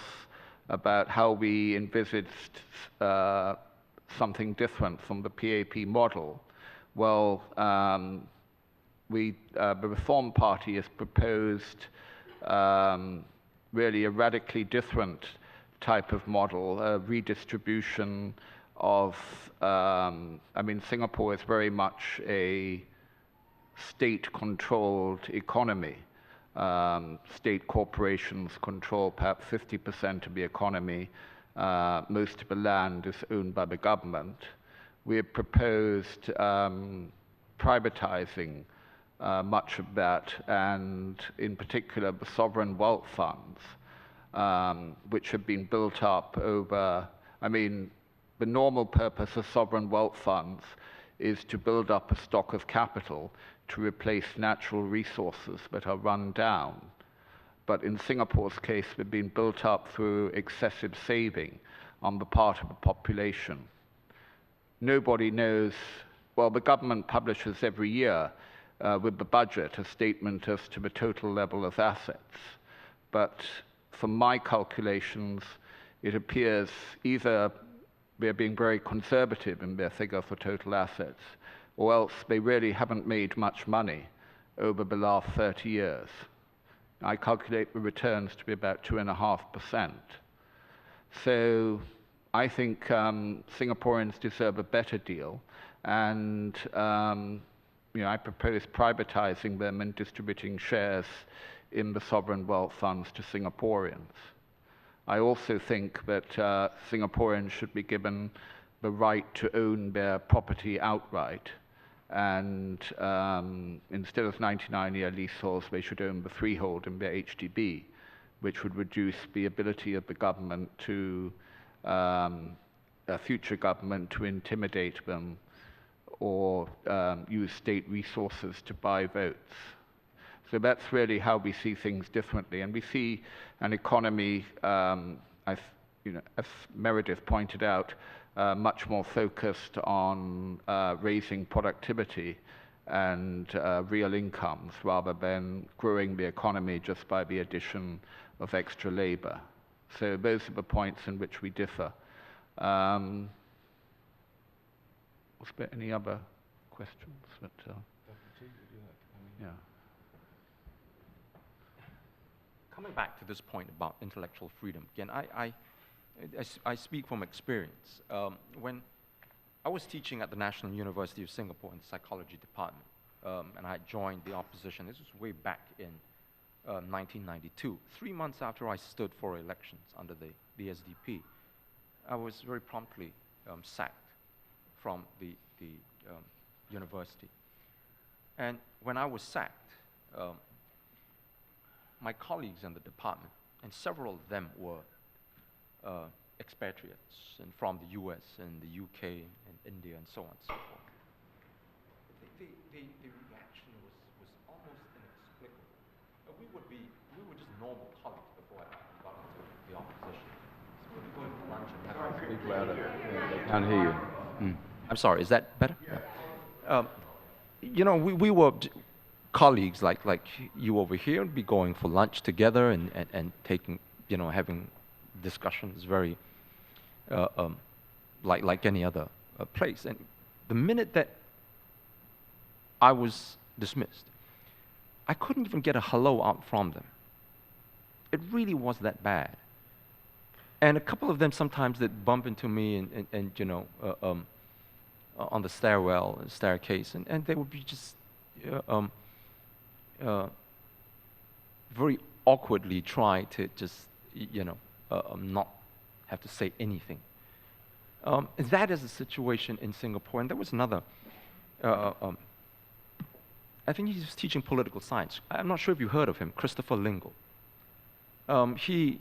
about how we envisaged something different from the PAP model? Well, the Reform Party has proposed really a radically different type of model, a redistribution of, Singapore is very much a state-controlled economy. State corporations control perhaps 50% of the economy. Most of the land is owned by the government. We have proposed privatizing much of that, and in particular the sovereign wealth funds, which have been built up over, the normal purpose of sovereign wealth funds is to build up a stock of capital to replace natural resources that are run down. But in Singapore's case, they've been built up through excessive saving on the part of the population. Nobody knows, well, the government publishes every year with the budget a statement as to the total level of assets. But from my calculations, it appears either they're being very conservative in their figure for total assets, or else they really haven't made much money over the last 30 years. I calculate the returns to be about 2.5%. So I think Singaporeans deserve a better deal, and I propose privatizing them and distributing shares in the sovereign wealth funds to Singaporeans. I also think that Singaporeans should be given the right to own their property outright, and instead of 99-year leaseholds, they should own the freehold in their HDB, which would reduce the ability of the government to, a future government, to intimidate them or use state resources to buy votes. So that's really how we see things differently. And we see an economy, as Meredith pointed out, much more focused on raising productivity and real incomes rather than growing the economy just by the addition of extra labor. So those are the points in which we differ. Was there any other questions? Yeah. Coming back to this point about intellectual freedom, again, I speak from experience. When I was teaching at the National University of Singapore in the psychology department, and I joined the opposition, this was way back in 1992. 3 months after I stood for elections under the SDP, I was very promptly sacked from the university. And when I was sacked, my colleagues in the department, and several of them were expatriates and from the US and the UK and India and so on and so forth. The reaction was almost inexplicable. We were just normal colleagues before I got into the opposition. So we were going for lunch and having Speak louder. They can't hear you. I'm sorry, is that better? Yeah. We were colleagues like you over here, would be going for lunch together and taking, having discussions very like any other place. And the minute that I was dismissed, I couldn't even get a hello out from them. It really was that bad. And a couple of them sometimes they'd bump into me and on the staircase, and they would be just very awkwardly try to just not have to say anything. That is the situation in Singapore. And there was another. I think he was teaching political science. I'm not sure if you heard of him, Christopher Lingle. We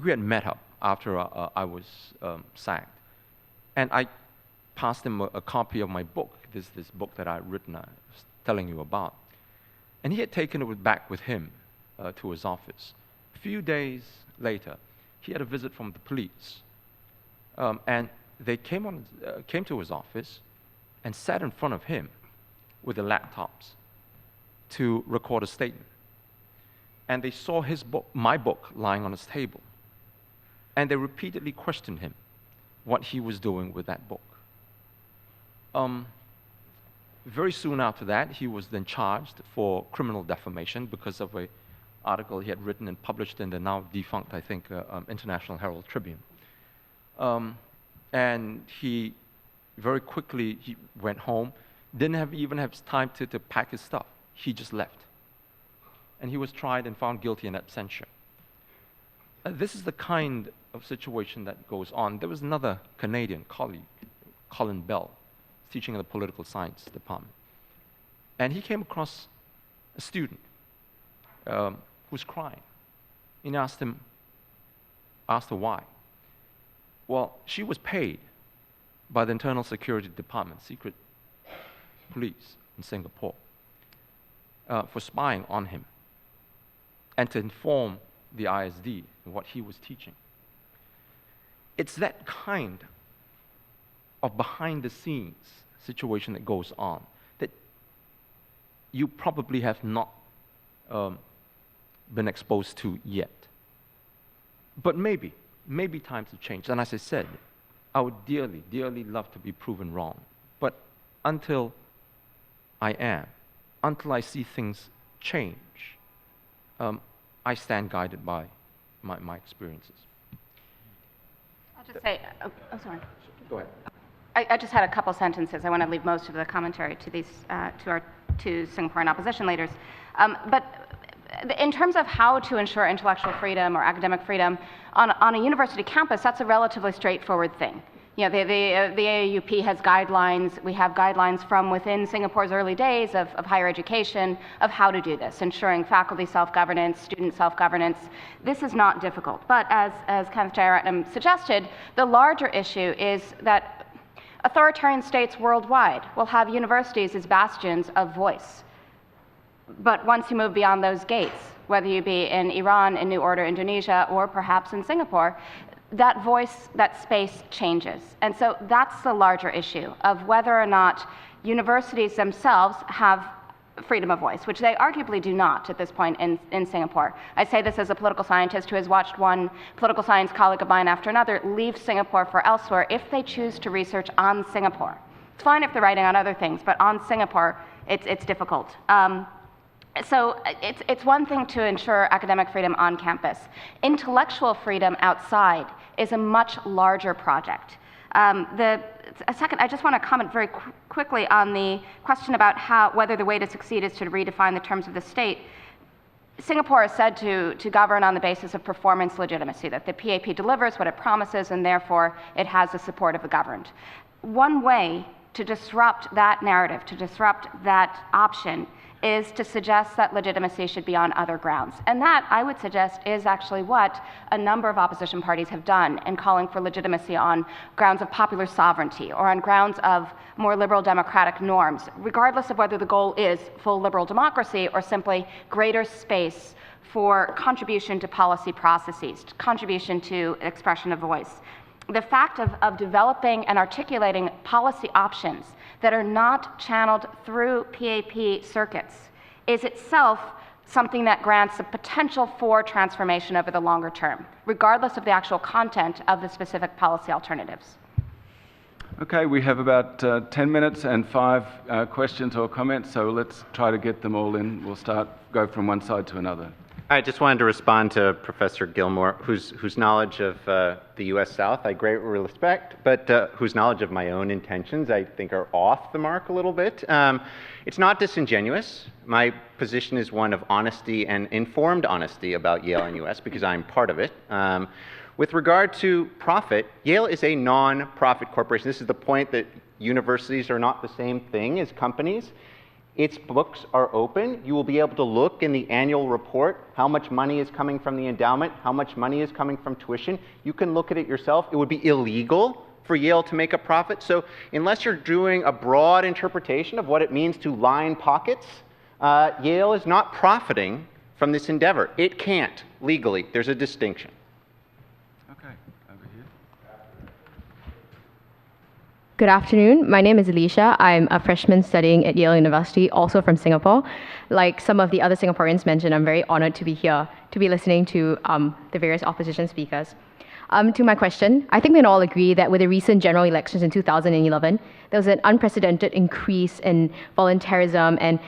had met up after I was sacked, and I passed him a copy of my book, this book that I'd written, I was telling you about. And he had taken it back with him to his office. A few days later, he had a visit from the police, and they came to his office and sat in front of him with the laptops to record a statement. And they saw his book, my book, lying on his table. And they repeatedly questioned him what he was doing with that book. Very soon after that, he was then charged for criminal defamation because of an article he had written and published in the now defunct, I think, International Herald Tribune. And he very quickly he went home, didn't even have time to pack his stuff. He just left. And he was tried and found guilty in absentia. This is the kind of situation that goes on. There was another Canadian colleague, Colin Bell, teaching in the political science department. And he came across a student who was crying. And asked her why. Well, she was paid by the Internal Security Department, secret police in Singapore, for spying on him and to inform the ISD what he was teaching. It's that kind of behind-the-scenes situation that goes on that you probably have not been exposed to yet. But maybe times have changed. And as I said, I would dearly, dearly love to be proven wrong. But until I am, until I see things change, I stand guided by my experiences. I'll just say, sorry. Go ahead. I just had a couple sentences. I want to leave most of the commentary to these to our two Singaporean opposition leaders. But in terms of how to ensure intellectual freedom or academic freedom on a university campus, that's a relatively straightforward thing. You know, the AAUP has guidelines. We have guidelines from within Singapore's early days of higher education of how to do this, ensuring faculty self-governance, student self-governance. This is not difficult. But as Kenneth Jayaratnam suggested, the larger issue is that authoritarian states worldwide will have universities as bastions of voice. But once you move beyond those gates, whether you be in Iran, in New Order Indonesia, or perhaps in Singapore, that voice, that space changes. And so that's the larger issue of whether or not universities themselves have freedom of voice, which they arguably do not at this point in Singapore. I say this as a political scientist who has watched one political science colleague of mine after another leave Singapore for elsewhere if they choose to research on Singapore. It's fine if they're writing on other things, but on Singapore, it's difficult. So it's one thing to ensure academic freedom on campus. Intellectual freedom outside is a much larger project. Second, I just want to comment very quickly on the question about whether the way to succeed is to redefine the terms of the state. Singapore is said to govern on the basis of performance legitimacy, that the PAP delivers what it promises and therefore it has the support of the governed. One way to disrupt that narrative, to disrupt that option, is to suggest that legitimacy should be on other grounds. And that, I would suggest, is actually what a number of opposition parties have done in calling for legitimacy on grounds of popular sovereignty or on grounds of more liberal democratic norms, regardless of whether the goal is full liberal democracy or simply greater space for contribution to policy processes, contribution to expression of voice. The fact of developing and articulating policy options that are not channeled through PAP circuits is itself something that grants the potential for transformation over the longer term, regardless of the actual content of the specific policy alternatives. Okay, we have about 10 minutes and 5 questions or comments, so let's try to get them all in. We'll go from one side to another. I just wanted to respond to Professor Gilmore, whose knowledge of the U.S. South I greatly respect, but whose knowledge of my own intentions I think are off the mark a little bit. It's not disingenuous. My position is one of honesty and informed honesty about Yale-NUS because I'm part of it. With regard to profit, Yale is a non-profit corporation. This is the point that universities are not the same thing as companies. Its books are open. You will be able to look in the annual report how much money is coming from the endowment, how much money is coming from tuition. You can look at it yourself. It would be illegal for Yale to make a profit. So unless you're doing a broad interpretation of what it means to line pockets, Yale is not profiting from this endeavor. It can't legally. There's a distinction. Okay, over here. Good afternoon. My name is Alicia. I'm a freshman studying at Yale University, also from Singapore. Like some of the other Singaporeans mentioned, I'm very honored to be here, to be listening to the various opposition speakers. To my question, I think we can all agree that with the recent general elections in 2011, there was an unprecedented increase in voluntarism and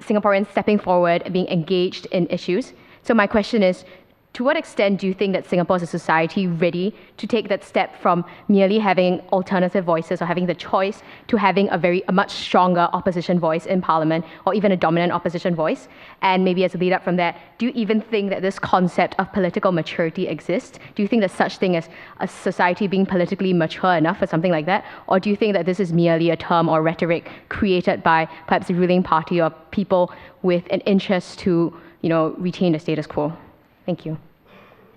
Singaporeans stepping forward and being engaged in issues. So my question is, to what extent do you think that Singapore is a society ready to take that step from merely having alternative voices or having the choice to having a much stronger opposition voice in Parliament or even a dominant opposition voice? And maybe as a lead up from that, do you even think that this concept of political maturity exists? Do you think there's such thing as a society being politically mature enough or something like that? Or do you think that this is merely a term or rhetoric created by perhaps the ruling party or people with an interest to, retain the status quo? Thank you.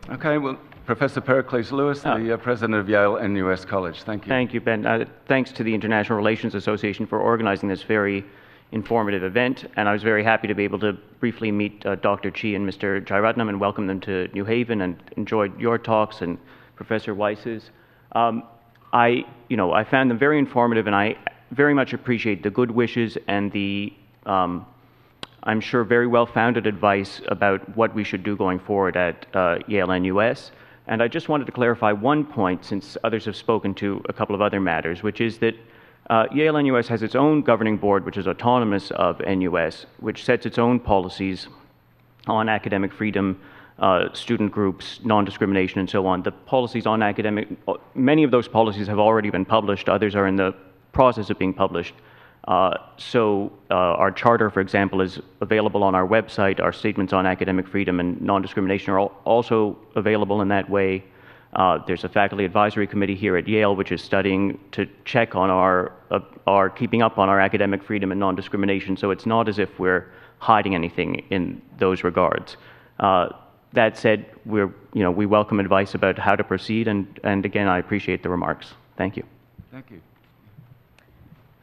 Okay, well, Professor Pericles Lewis, the president of Yale-NUS College. Thank you. Thank you, Ben. Thanks to the International Relations Association for organizing this very informative event, and I was very happy to be able to briefly meet Dr. Chi and Mr. Jairatnam and welcome them to New Haven, and enjoyed your talks and Professor Weiss's. I found them very informative, and I very much appreciate the good wishes and the I'm sure very well-founded advice about what we should do going forward at Yale-NUS. And I just wanted to clarify one point, since others have spoken to a couple of other matters, which is that Yale-NUS has its own governing board, which is autonomous of NUS, which sets its own policies on academic freedom, student groups, non-discrimination, and so on. The policies on many of those policies have already been published. Others are in the process of being published. So our charter, for example, is available on our website. Our statements on academic freedom and non-discrimination are also available in that way. There's a faculty advisory committee here at Yale which is studying to check on our keeping up on our academic freedom and non-discrimination. So it's not as if we're hiding anything in those regards. That said, we welcome advice about how to proceed, and again, I appreciate the remarks. Thank you. Thank you.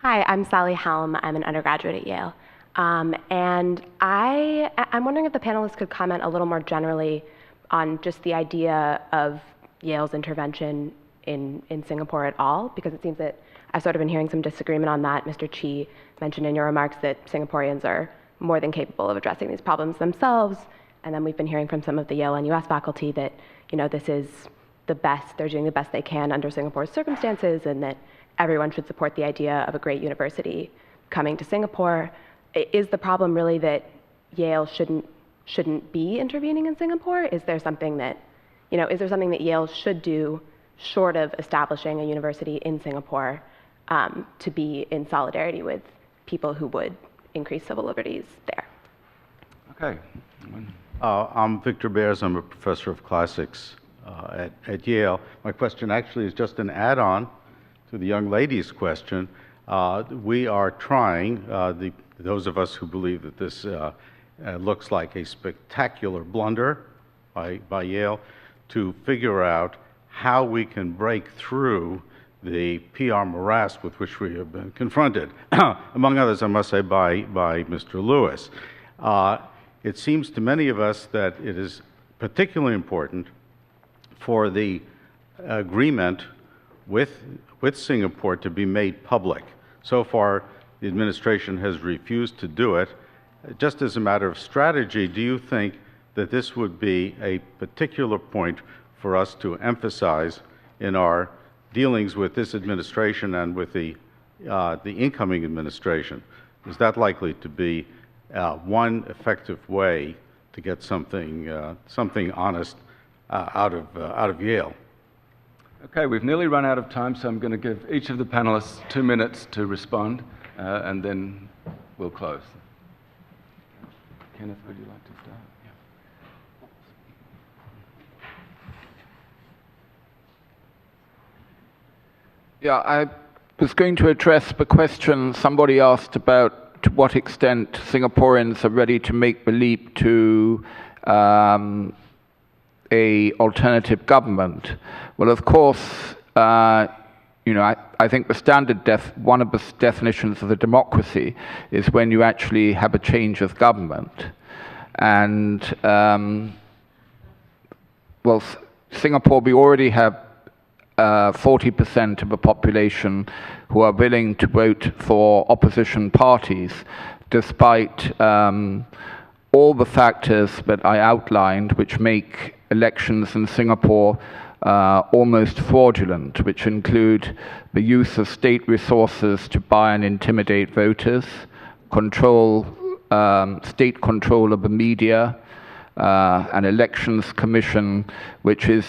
Hi, I'm Sally Helm. I'm an undergraduate at Yale. And I'm wondering if the panelists could comment a little more generally on just the idea of Yale's intervention in Singapore at all, because it seems that I've sort of been hearing some disagreement on that. Mr. Chi mentioned in your remarks that Singaporeans are more than capable of addressing these problems themselves, and then we've been hearing from some of the Yale-NUS faculty that, this is the best, they're doing the best they can under Singapore's circumstances, and that everyone should support the idea of a great university coming to Singapore. Is the problem really that Yale shouldn't be intervening in Singapore? Is there something that, Yale should do short of establishing a university in Singapore to be in solidarity with people who would increase civil liberties there? Okay. I'm Victor Bears. I'm a professor of classics at Yale. My question actually is just an add-on to the young lady's question. We are trying, those of us who believe that this looks like a spectacular blunder by Yale, to figure out how we can break through the PR morass with which we have been confronted, among others, I must say, by Mr. Lewis. It seems to many of us that it is particularly important for the agreement with Singapore to be made public. So far, the administration has refused to do it. Just as a matter of strategy, do you think that this would be a particular point for us to emphasize in our dealings with this administration and with the incoming administration? Is that likely to be one effective way to get something honest out of Yale? Okay, we've nearly run out of time, so I'm going to give each of the panelists 2 minutes to respond, and then we'll close. Kenneth, would you like to start? Yeah, I was going to address the question somebody asked about to what extent Singaporeans are ready to make the leap to a alternative government. Well, of course, I think the standard one of the definitions of a democracy is when you actually have a change of government. And, Singapore, we already have 40% of the population who are willing to vote for opposition parties, despite all the factors that I outlined, which make elections in Singapore almost fraudulent, which include the use of state resources to buy and intimidate voters, state control of the media, an elections commission which is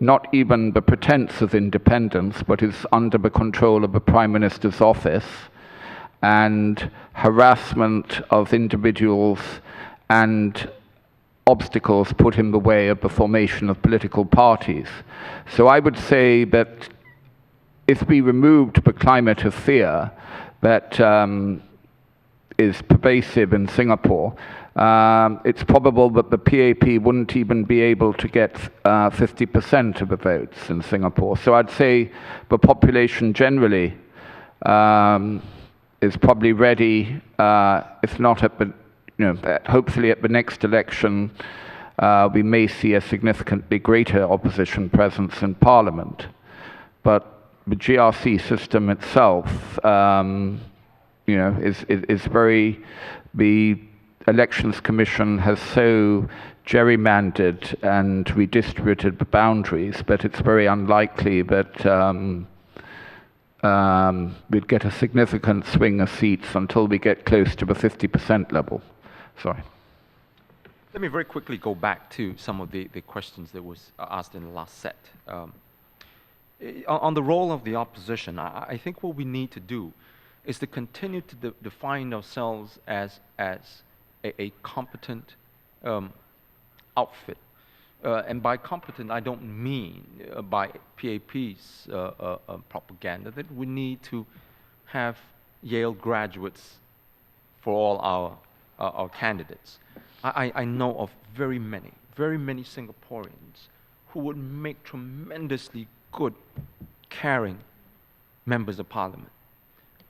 not even the pretense of independence, but is under the control of the Prime Minister's office, and harassment of individuals and obstacles put in the way of the formation of political parties. So I would say that if we removed the climate of fear that is pervasive in Singapore, it's probable that the PAP wouldn't even be able to get 50% of the votes in Singapore. So I'd say the population generally is probably ready, if not at the, hopefully at the next election, we may see a significantly greater opposition presence in Parliament. But the GRC system itself, is very, the Elections Commission has so gerrymandered and redistributed the boundaries that it's very unlikely that we'd get a significant swing of seats until we get close to the 50% level. Sorry. Let me very quickly go back to some of the questions that was asked in the last set. On the role of the opposition, I think what we need to do is to continue to define ourselves as a competent outfit. And by competent, I don't mean by PAP's propaganda that we need to have Yale graduates for all our candidates. I know of very many Singaporeans who would make tremendously good, caring members of parliament.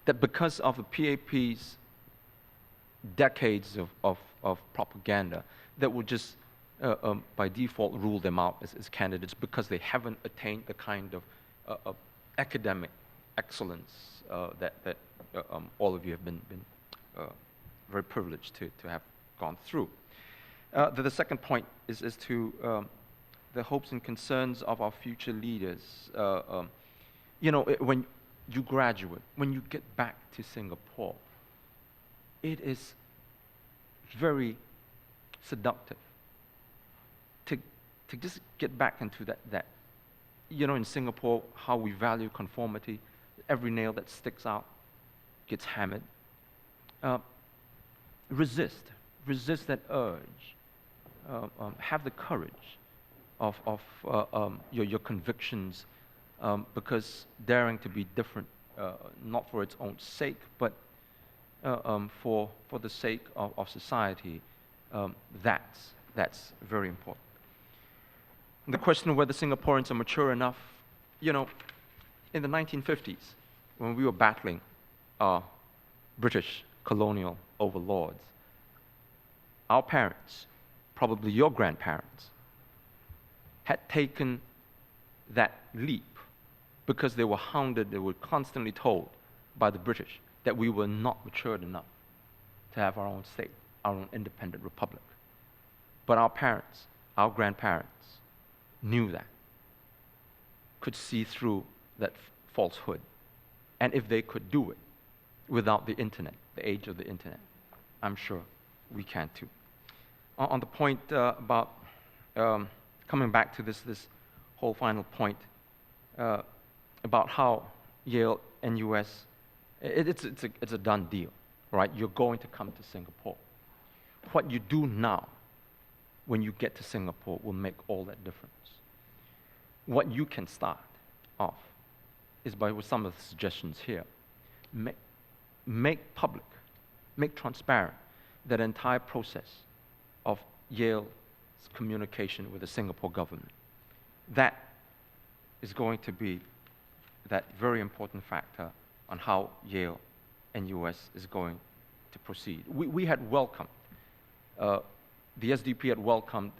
That because of the PAP's decades of propaganda, that would just by default rule them out as candidates because they haven't attained the kind of academic excellence that all of you have been very privileged to have gone through. The second point is to the hopes and concerns of our future leaders. When you graduate, when you get back to Singapore, it is very seductive to just get back into that. In Singapore, how we value conformity, every nail that sticks out gets hammered. Resist that urge. Have the courage of your convictions, because daring to be different, not for its own sake, but for the sake of society, that's very important. And the question of whether Singaporeans are mature enough, in the 1950s, when we were battling British colonial overlords, our parents, probably your grandparents, had taken that leap because they were hounded, they were constantly told by the British that we were not matured enough to have our own state, our own independent republic. But our parents, our grandparents, knew that, could see through that falsehood. And if they could do it without the internet, the age of the internet, I'm sure we can too. On the point about coming back to this whole final point about how Yale-NUS, it's a done deal, right? You're going to come to Singapore. What you do now, when you get to Singapore, will make all that difference. What you can start off is by with some of the suggestions here. Make public, make transparent that entire process of Yale's communication with the Singapore government. That is going to be that very important factor on how Yale-NUS is going to proceed. We had welcomed, the SDP had welcomed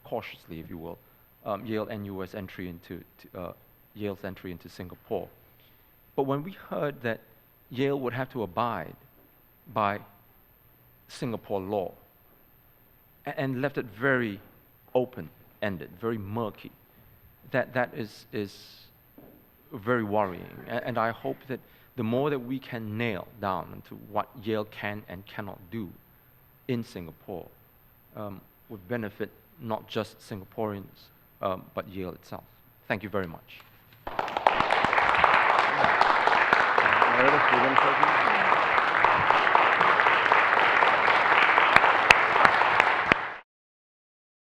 cautiously, if you will, Yale-NUS entry into Yale's entry into Singapore. But when we heard that Yale would have to abide by Singapore law and left it very open open-ended, very murky. That is very worrying. And I hope that the more that we can nail down into what Yale can and cannot do in Singapore would benefit not just Singaporeans, but Yale itself. Thank you very much. Meredith, we're going to take you.